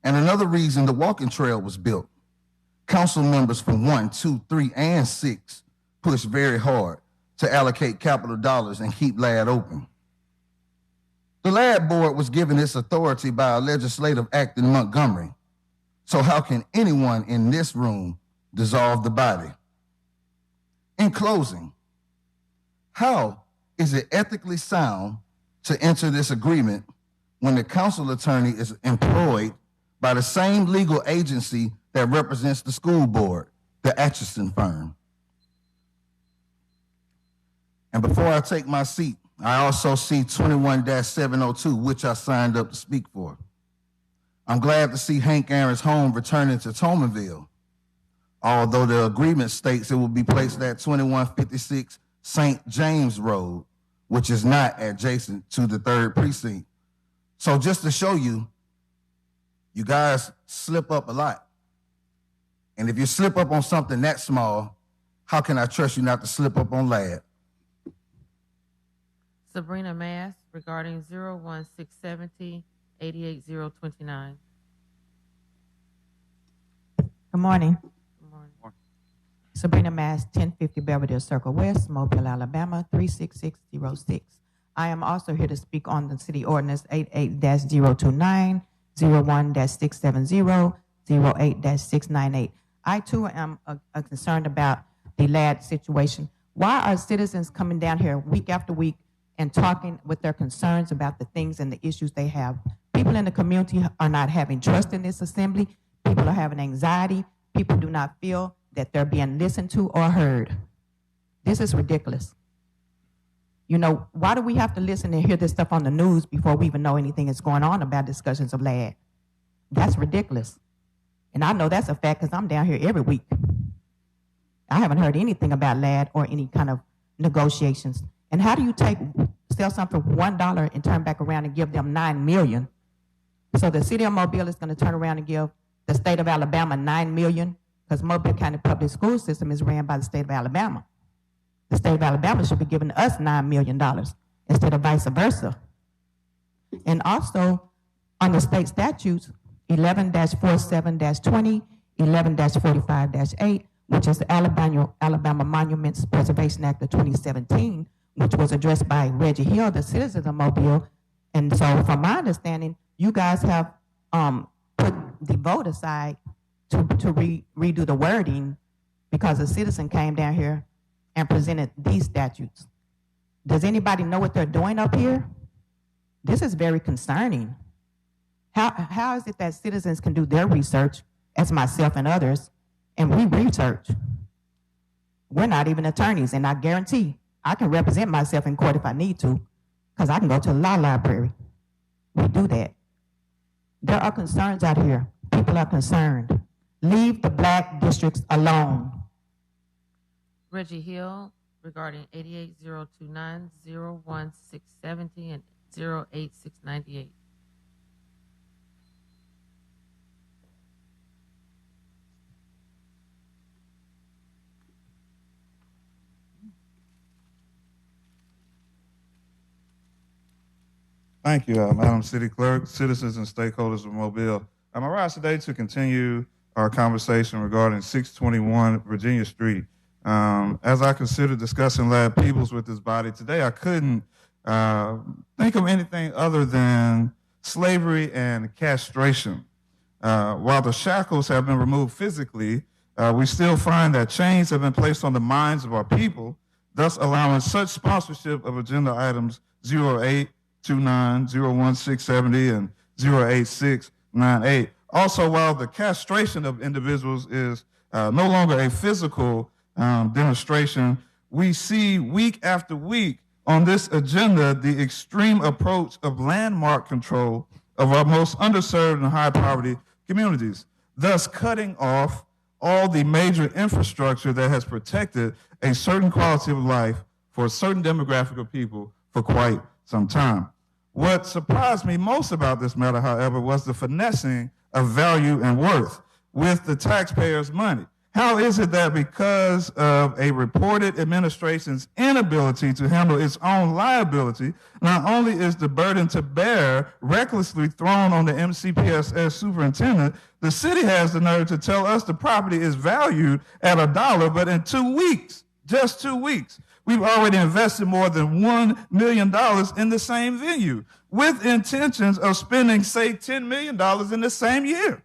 And another reason the walking trail was built. Council members from 1, 2, 3, and 6 pushed very hard to allocate capital dollars and keep LAD open. The LAD board was given its authority by a legislative act in Montgomery. So how can anyone in this room dissolve the body? In closing, how is it ethically sound to enter this agreement when the council attorney is employed by the same legal agency that represents the school board, the Atchison firm? And before I take my seat, I also see 21-702, which I signed up to speak for. I'm glad to see Hank Aaron's home returning to Tomanville, although the agreement states it will be placed at 2156 St. James Road, which is not adjacent to the 3rd precinct. So just to show you, you guys slip up a lot. And if you slip up on something that small, how can I trust you not to slip up on LAD? Sabrina Mass regarding 01670 88029. Good morning. Good morning. Sabrina Mass, 1050 Belvedere Circle West, Mobile, Alabama, 36606. I am also here to speak on the city ordinance 88-029, 01-670, 08-698. I too am concerned about the LAD situation. Why are citizens coming down here week after week and talking with their concerns about the things and the issues they have? People in the community are not having trust in this assembly. People are having anxiety. People do not feel that they're being listened to or heard. This is ridiculous. You know, why do we have to listen and hear this stuff on the news before we even know anything is going on about discussions of LAD? That's ridiculous. And I know that's a fact because I'm down here every week. I haven't heard anything about LAD or any kind of negotiations. And how do you sell something for $1 and turn back around and give them $9 million? So the city of Mobile is going to turn around and give the state of Alabama $9 million because Mobile County public school system is ran by the state of Alabama. The state of Alabama should be giving us $9 million instead of vice versa. And also on the state statutes, 11-47-20, 11-45-8, which is the Alabama Monuments Preservation Act of 2017, which was addressed by Reggie Hill, the citizens of Mobile. And so from my understanding, you guys have put the vote aside to redo the wording because a citizen came down here and presented these statutes. Does anybody know what they're doing up here? This is very concerning. How is it that citizens can do their research, as myself and others, and we research? We're not even attorneys, and I guarantee I can represent myself in court if I need to, because I can go to the law library. We do that. There are concerns out here. People are concerned. Leave the black districts alone. Reggie Hill regarding 88029, 01670, and 08698. Thank you, Madam City Clerk, citizens and stakeholders of Mobile. I rise today to continue our conversation regarding 621 Virginia Street. As I consider discussing LAD Peoples with this body today, I couldn't think of anything other than slavery and castration. While the shackles have been removed physically, we still find that chains have been placed on the minds of our people, thus allowing such sponsorship of agenda items 0829, 01670, and 08698. Also, while the castration of individuals is no longer a physical demonstration, we see week after week on this agenda the extreme approach of landmark control of our most underserved and high poverty communities, thus cutting off all the major infrastructure that has protected a certain quality of life for a certain demographic of people for quite some time. What surprised me most about this matter, however, was the finessing of value and worth with the taxpayers' money. How is it that because of a reported administration's inability to handle its own liability, not only is the burden to bear recklessly thrown on the MCPSS superintendent, the city has the nerve to tell us the property is valued at $1, but in 2 weeks, just 2 weeks, we've already invested more than $1 million in the same venue with intentions of spending, say, $10 million in the same year.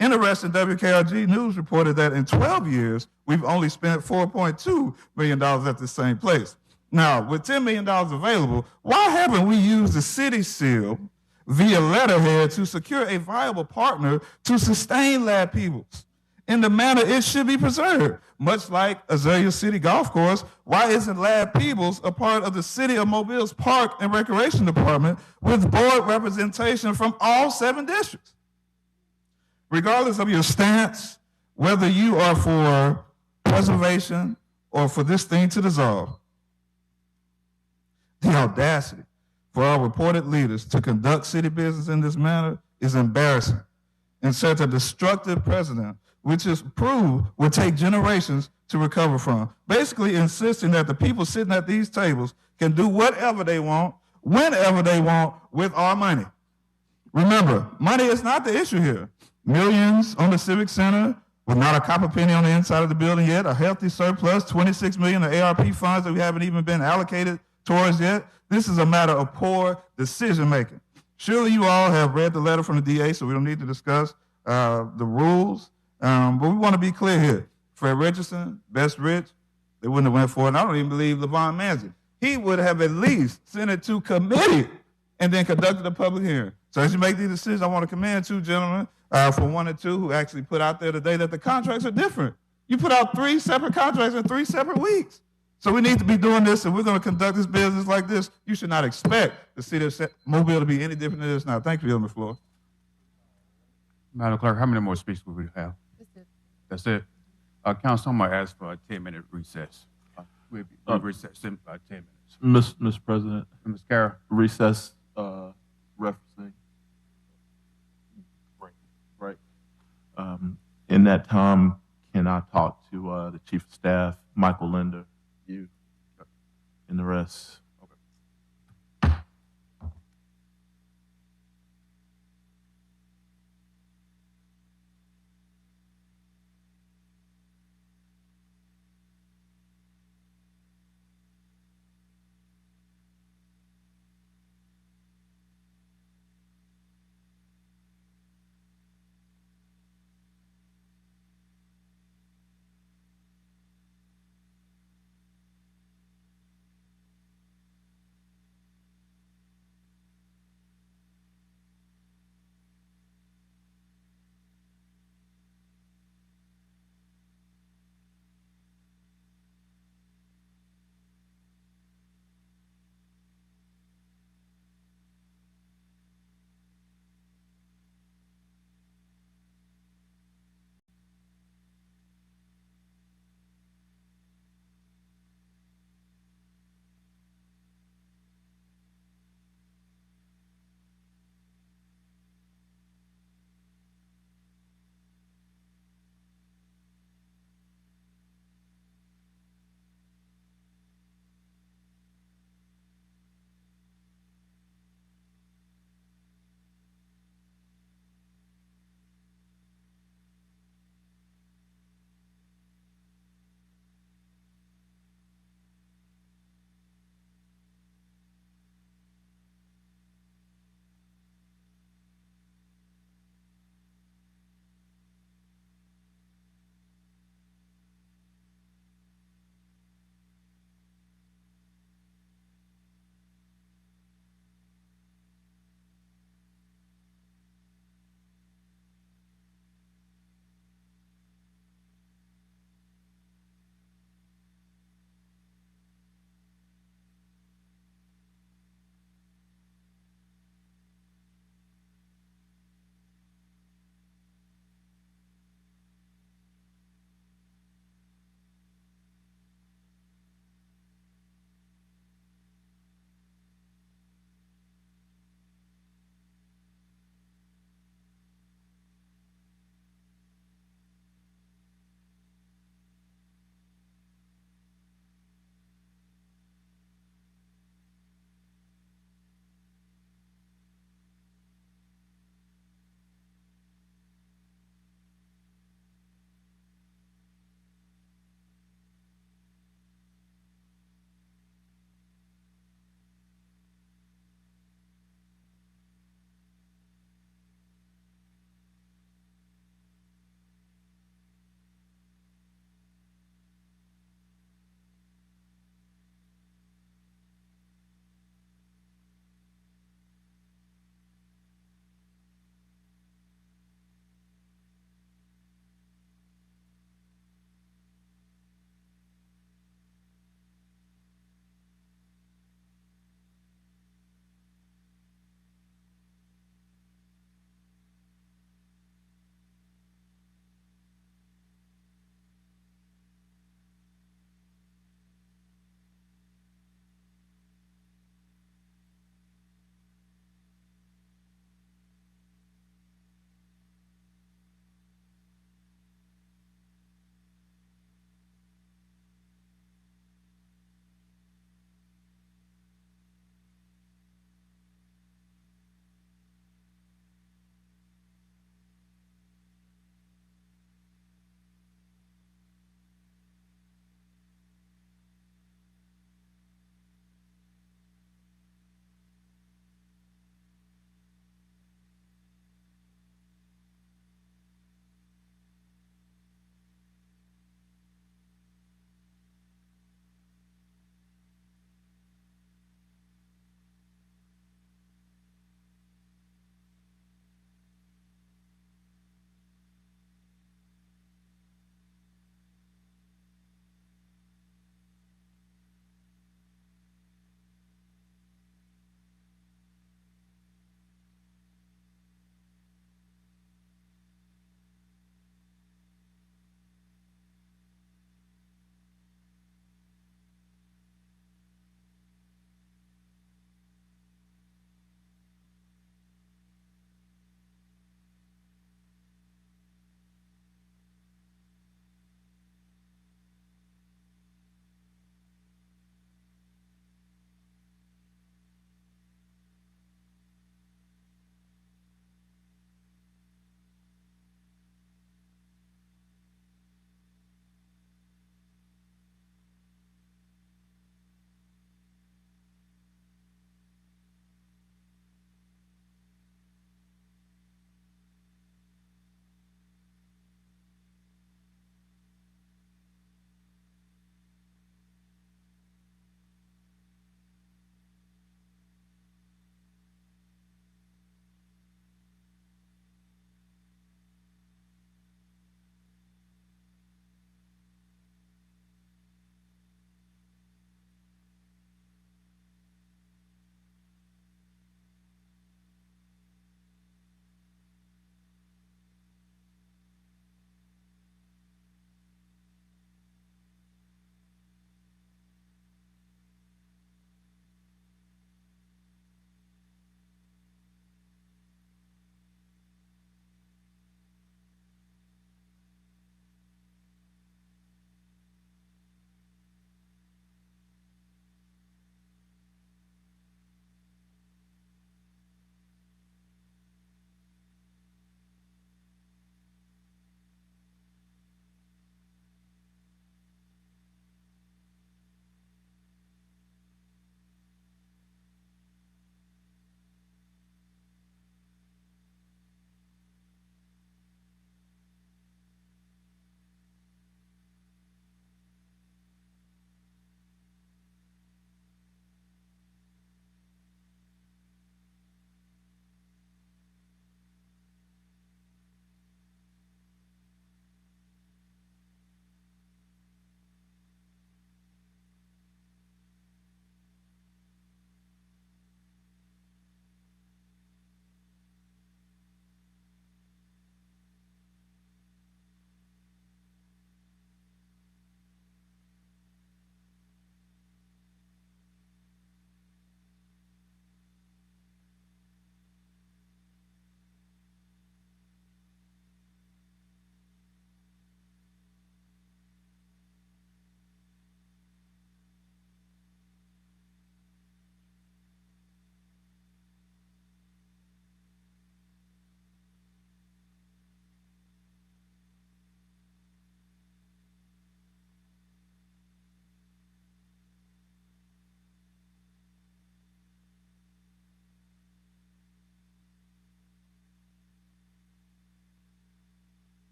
Interesting, WKRG News reported that in 12 years, we've only spent $4.2 million at the same place. Now, with $10 million available, why haven't we used the city seal via letterhead to secure a viable partner to sustain Lad Peebles in the manner it should be preserved? Much like Azalea City Golf Course, why isn't Lad Peebles a part of the City of Mobile's Park and Recreation Department with board representation from all 7 districts? Regardless of your stance, whether you are for preservation or for this thing to dissolve, the audacity for our reported leaders to conduct city business in this manner is embarrassing and sets a destructive precedent, which is proved will take generations to recover from. Basically insisting that the people sitting at these tables can do whatever they want, whenever they want, with our money. Remember, money is not the issue here. Millions on the Civic Center with not a copper penny on the inside of the building yet, a healthy surplus, $26 million of ARP funds that we haven't even been allocated towards yet. This is a matter of poor decision making. Surely you all have read the letter from the DA, so we don't need to discuss the rules, but we want to be clear here. Fred Richardson, Best Rich, they wouldn't have went for it, and I don't even believe LaVon Manzi. He would have at least sent it to committee and then conducted a public hearing. So as you make these decisions, I want to commend 2 gentlemen from 1 and 2 who actually put out there today that the contracts are different. You put out 3 separate contracts in 3 separate weeks. So we need to be doing this, and we're going to conduct this business like this. You should not expect the city of Mobile to be any different than this now. Thank you on the floor. Madam Clerk, how many more speakers will we have? That's it. Council, I'm going to ask for a 10-minute recess. We'll recess in about 10 minutes. Mr. President. Ms. Carroll. Recess referencing. Right. In that time, can I talk to the Chief of Staff, Michael Linder, you, and the rest?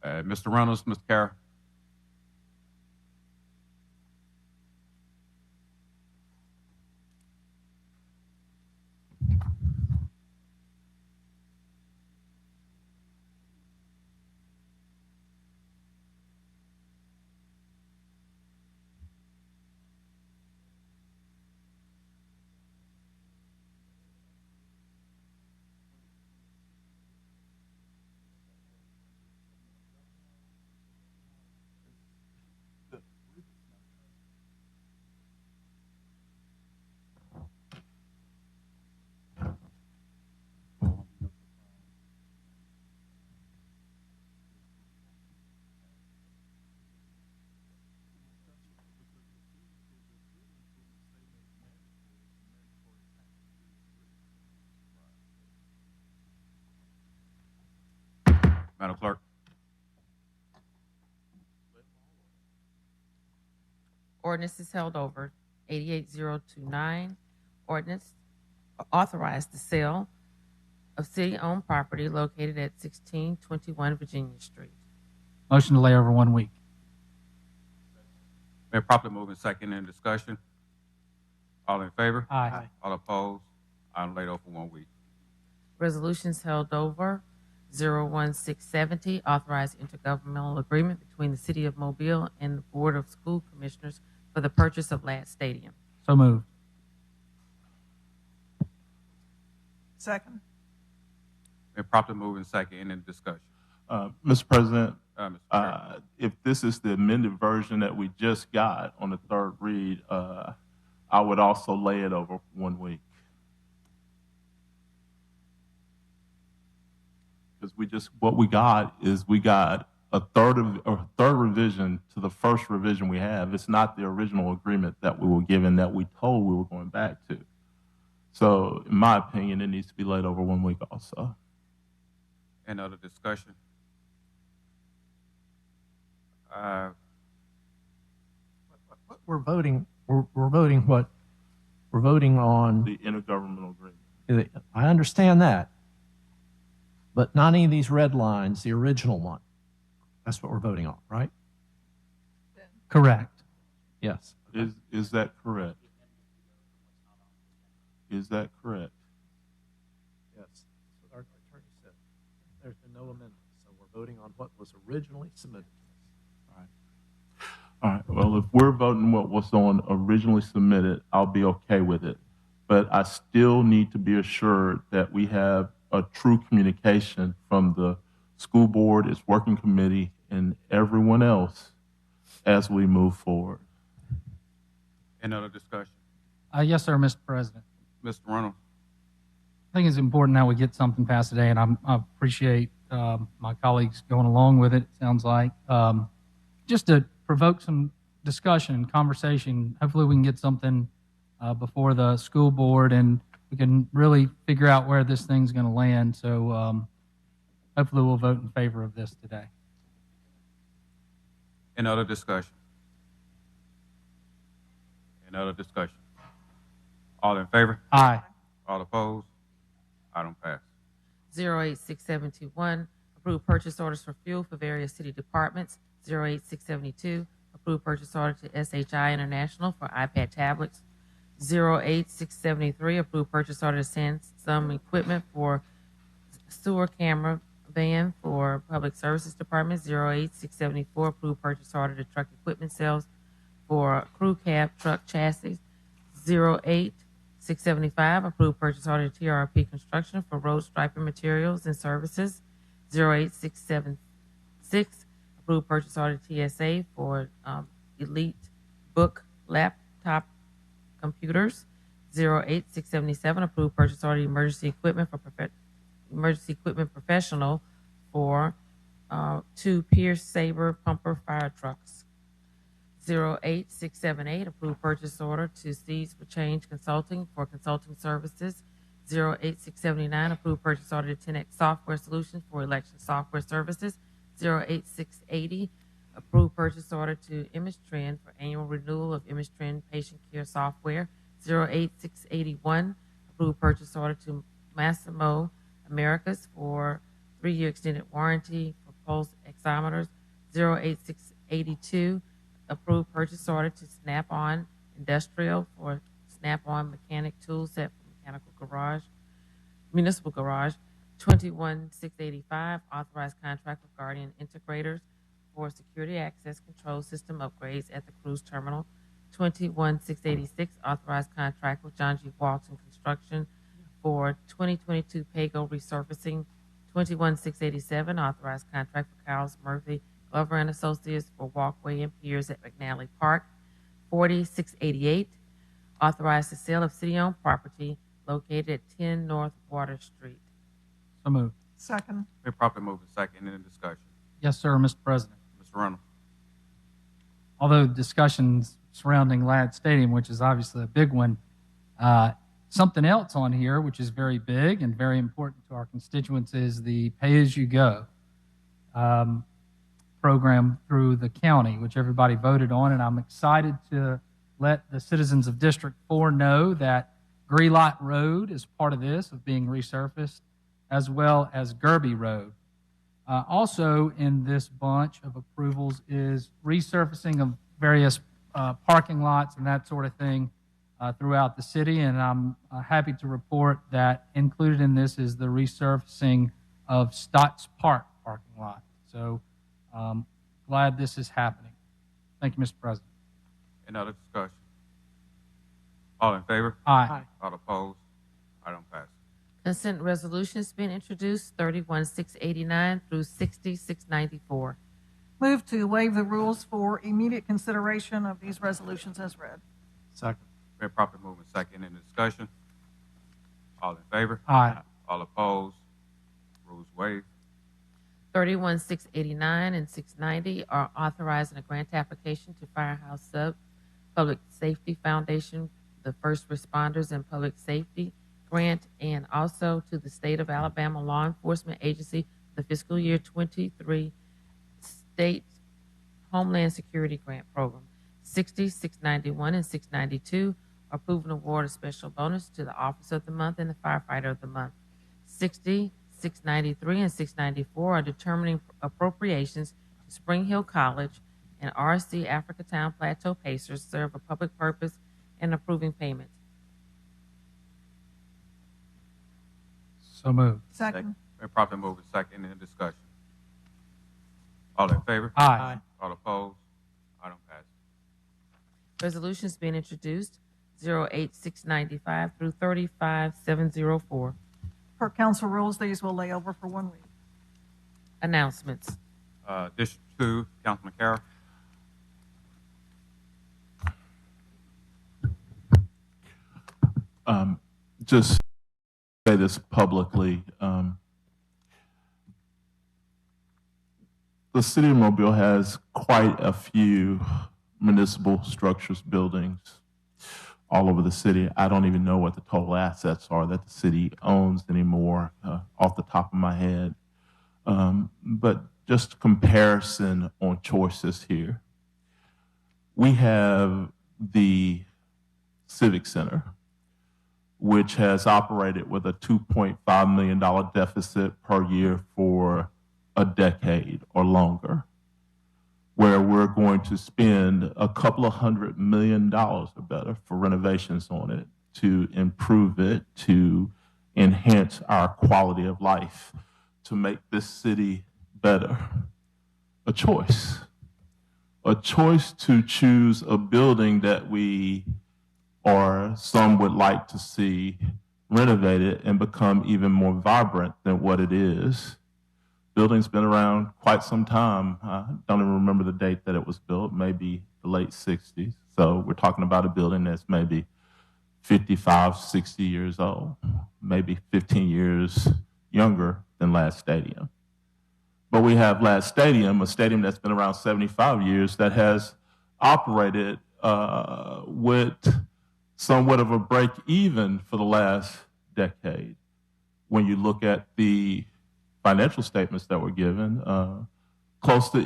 Mr. Reynolds, Mr. Carroll. Madam Clerk. Ordinance is held over. 88029, ordinance authorized the sale of city-owned property located at 1621 Virginia Street. Motion to lay over 1 week. Been properly moved and second in discussion. All in favor? Aye. All opposed? Item laid over 1 week. Resolutions held over. 01670, authorized intergovernmental agreement between the City of Mobile and the Board of School Commissioners for the purchase of Ladd Stadium. So moved. Second. Been properly moved and second in discussion. Mr. President, Mr. Chair. if this is the amended version that we just got on the third read, I would also lay it over 1 week. Because what we got is we got a third revision to the first revision we have. It's not the original agreement that we were given that we told we were going back to. So in my opinion, it needs to be laid over 1 week also. Any other discussion? We're voting what? We're voting on. The intergovernmental agreement. I understand that. But not any of these red lines, the original one. That's what we're voting on, right? Correct. Yes. Is that correct? Is that correct? Yes. That's what our attorney said. There's been no amendment, so we're voting on what was originally submitted. All right. Well, if we're voting what was originally submitted, I'll be okay with it. But I still need to be assured that we have a true communication from the school board, its working committee, and everyone else as we move forward. Any other discussion? Yes, sir, Mr. President. Mr. Reynolds. I think it's important now we get something passed today, and I appreciate my colleagues going along with it, it sounds like. Just to provoke some discussion and conversation, hopefully we can get something before the school board and we can really figure out where this thing's going to land. So hopefully we'll vote in favor of this today. Any other discussion? Any other discussion? All in favor? Aye. All opposed? Item passed. 08671, approved purchase orders for fuel for various city departments. 08672, approved purchase order to SHI International for iPad tablets. 08673, approved purchase order to send some equipment for sewer camera van for Public Services Department. 08674, approved purchase order to truck equipment sales for crew cab truck chassis. 08675, approved purchase order to TRP Construction for road striping materials and services. 08676, approved purchase order to TSA for Elite Book laptop computers. 08677, approved purchase order emergency equipment for emergency equipment professional for 2 Pierce Saber pumper fire trucks. 08678, approved purchase order to Seeds for Change Consulting for consulting services. 08679, approved purchase order to 10X Software Solutions for election software services. 08680, approved purchase order to ImageTrend for annual renewal of ImageTrend patient care software. 08681, approved purchase order to Massimo Americas for 3-year extended warranty for proposed exometers. 08682, approved purchase order to Snap-on Industrial for Snap-on mechanic tool set for mechanical garage, municipal garage. 21685, authorized contract with Guardian Integrators for security access control system upgrades at the cruise terminal. 21686, authorized contract with John G. Walton Construction for 2022 Pago resurfacing. 21687, authorized contract for Carlos Murphy Glover and Associates for walkway and piers at McNally Park. 40688, authorized the sale of city-owned property located at 10 North Water Street. So moved. Second. Been properly moved and second. Any discussion? Yes, sir, Mr. President. Mr. Reynolds. Although discussions surrounding Ladd Stadium, which is obviously a big one, something else on here, which is very big and very important to our constituents, is the pay-as-you-go program through the county, which everybody voted on. And I'm excited to let the citizens of District 4 know that Greelot Road is part of this, of being resurfaced, as well as Gerby Road. Also in this bunch of approvals is resurfacing of various parking lots and that sort of thing throughout the city, and I'm happy to report that included in this is the resurfacing of Stotts Park parking lot. So glad this is happening. Thank you, Mr. President. Any other discussion? All in favor? Aye. All opposed? Item passes. Consent resolutions being introduced, 31689 through 60694. Move to waive the rules for immediate consideration of these resolutions as read. Second. Been properly moved and second. Any discussion? All in favor? Aye. All opposed? Rules waived. 31689 and 690 are authorizing a grant application to Firehouse Sub Public Safety Foundation, the First Responders and Public Safety Grant, and also to the State of Alabama Law Enforcement Agency, the fiscal year 23 State Homeland Security Grant Program. 60, 691, and 692 approve and award a special bonus to the Officer of the Month and the Firefighter of the Month. 60, 693, and 694 are determining appropriations to Spring Hill College and RC Africatown Plateau Pacers serve a public purpose and approving payments. So moved. Second. Been properly moved and second. Any discussion? All in favor? Aye. All opposed? Item passes. Resolutions being introduced, 08695 through 35704. Per council rules, these will lay over for 1 week. Announcements. District 2, Councilman Carroll. Just say this publicly. The city of Mobile has quite a few municipal structures, buildings all over the city. I don't even know what the total assets are that the city owns anymore off the top of my head. But just comparison on choices here. We have the Civic Center, which has operated with a $2.5 million deficit per year for a decade or longer, where we're going to spend a couple of $100 million or better for renovations on it to improve it, to enhance our quality of life, to make this city better. A choice to choose a building that we or some would like to see renovated and become even more vibrant than what it is. Building's been around quite some time. I don't even remember the date that it was built, maybe the late 60s. So we're talking about a building that's maybe 55, 60 years old, maybe 15 years younger than Ladd Stadium. But we have Ladd Stadium, a stadium that's been around 75 years, that has operated with somewhat of a break even for the last decade. When you look at the financial statements that were given, close to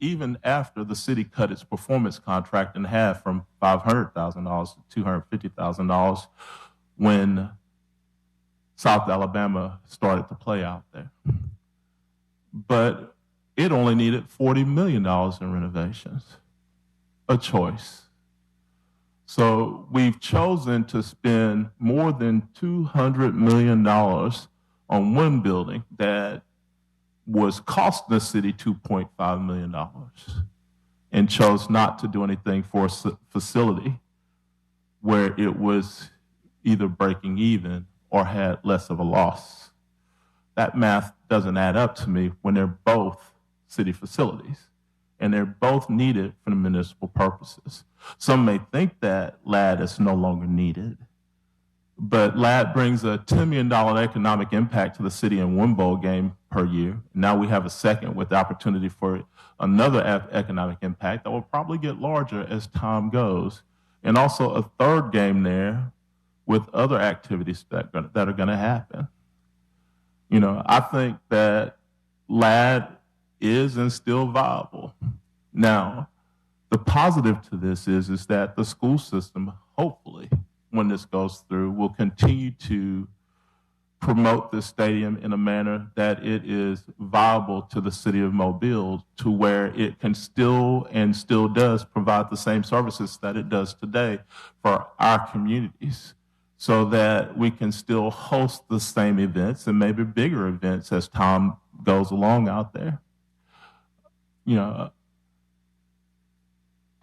even after the city cut its performance contract in half from $500,000 to $250,000 when South Alabama started to play out there. But it only needed $40 million in renovations. A choice. So we've chosen to spend more than $200 million on one building that was costing the city $2.5 million and chose not to do anything for a facility where it was either breaking even or had less of a loss. That math doesn't add up to me when they're both city facilities and they're both needed for the municipal purposes. Some may think that LAD is no longer needed, but LAD brings a $10 million economic impact to the city in one bowl game per year. Now we have a second with the opportunity for another economic impact that will probably get larger as time goes, and also a third game there with other activities that are going to happen. You know, I think that LAD is and still viable. Now, the positive to this is that the school system, hopefully, when this goes through, will continue to promote this stadium in a manner that it is viable to the city of Mobile, to where it can still and still does provide the same services that it does today for our communities, so that we can still host the same events and maybe bigger events as time goes along out there. You know,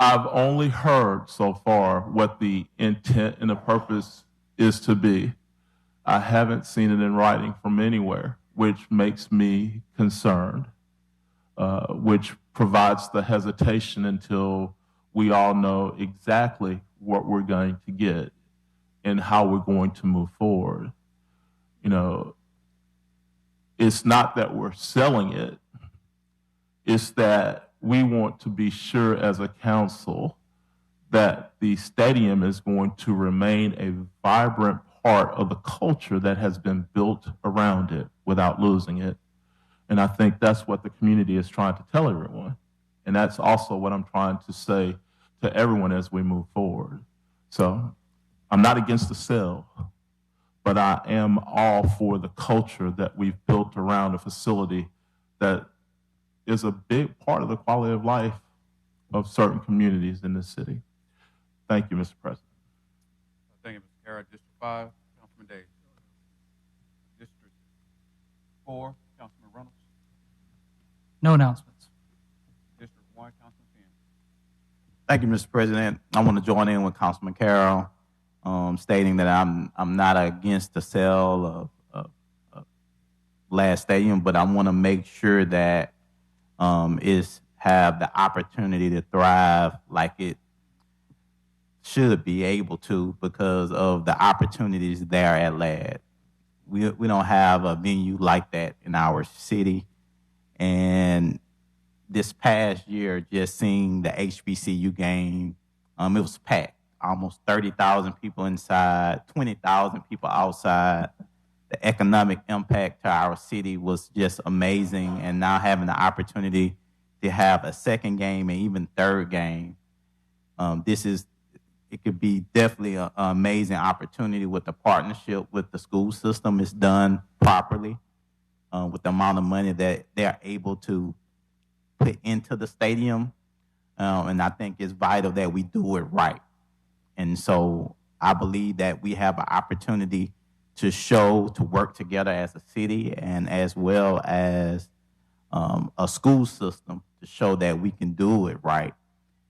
I've only heard so far what the intent and the purpose is to be. I haven't seen it in writing from anywhere, which makes me concerned, which provides the hesitation until we all know exactly what we're going to get and how we're going to move forward. You know, it's not that we're selling it, it's that we want to be sure as a council that the stadium is going to remain a vibrant part of the culture that has been built around it without losing it. And I think that's what the community is trying to tell everyone. And that's also what I'm trying to say to everyone as we move forward. So I'm not against the sale, but I am all for the culture that we've built around a facility that is a big part of the quality of life of certain communities in this city. Thank you, Mr. President. Thank you, Mr. Carroll. District 5, Councilman Davis. District 4, Councilman Reynolds. No announcements. District 1, Councilman Finn. Thank you, Mr. President. I want to join in with Councilman Carroll, stating that I'm not against the sale of LAD Stadium, but I want to make sure that is have the opportunity to thrive like it should be able to, because of the opportunities there at LAD. We don't have a venue like that in our city. And this past year, just seeing the HBCU game, it was packed. Almost 30,000 people inside, 20,000 people outside. The economic impact to our city was just amazing. And now having the opportunity to have a second game and even third game, it could be definitely an amazing opportunity with the partnership with the school system. It's done properly with the amount of money that they're able to put into the stadium. And I think it's vital that we do it right. And so I believe that we have an opportunity to work together as a city and as well as a school system to show that we can do it right.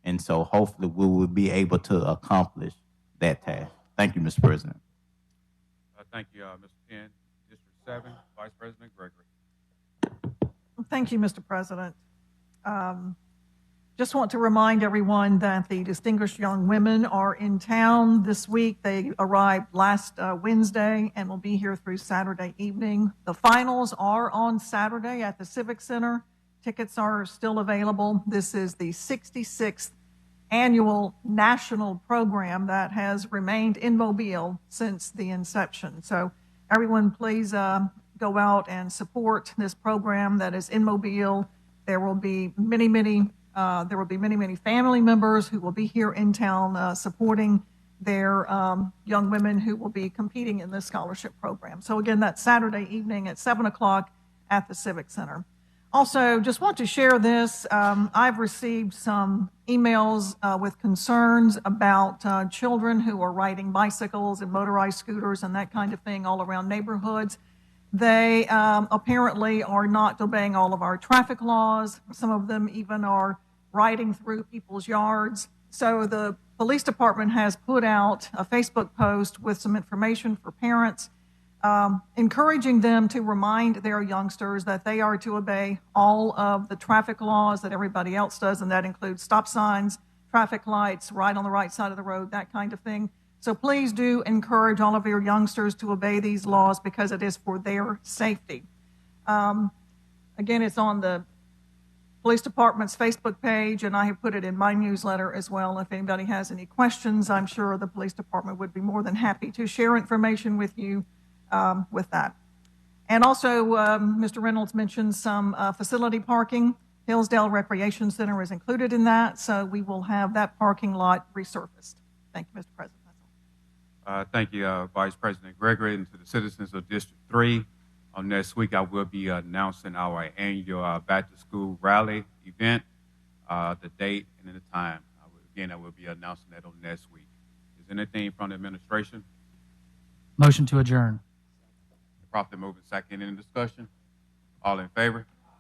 And so hopefully we will be able to accomplish that task. Thank you, Mr. President. Thank you, Mr. Penn. District 7, Vice President Gregory. Thank you, Mr. President. Just want to remind everyone that the distinguished young women are in town this week. They arrived last Wednesday and will be here through Saturday evening. The finals are on Saturday at the Civic Center. Tickets are still available. This is the 66th annual national program that has remained in Mobile since the inception. So everyone please go out and support this program that is in Mobile. There will be many family members who will be here in town supporting their young women who will be competing in this scholarship program. So again, that's Saturday evening at 7 o'clock at the Civic Center. Also, just want to share this. I've received some emails with concerns about children who are riding bicycles and motorized scooters and that kind of thing all around neighborhoods. They apparently are not obeying all of our traffic laws. Some of them even are riding through people's yards. So the police department has put out a Facebook post with some information for parents, encouraging them to remind their youngsters that they are to obey all of the traffic laws that everybody else does, and that includes stop signs, traffic lights, ride on the right side of the road, that kind of thing. So please do encourage all of your youngsters to obey these laws because it is for their safety. Again, it's on the police department's Facebook page, and I have put it in my newsletter as well. If anybody has any questions, I'm sure the police department would be more than happy to share information with you with that. And also, Mr. Reynolds mentioned some facility parking. Hillsdale Recreation Center is included in that, so we will have that parking lot resurfaced. Thank you, Mr. President. Thank you, Vice President Gregory, and to the citizens of District 3. Next week, I will be announcing our annual back-to-school rally event, the date and the time. I will be announcing that on next week. Is anything from the administration? Motion to adjourn. Properly moving second in discussion. All in favor?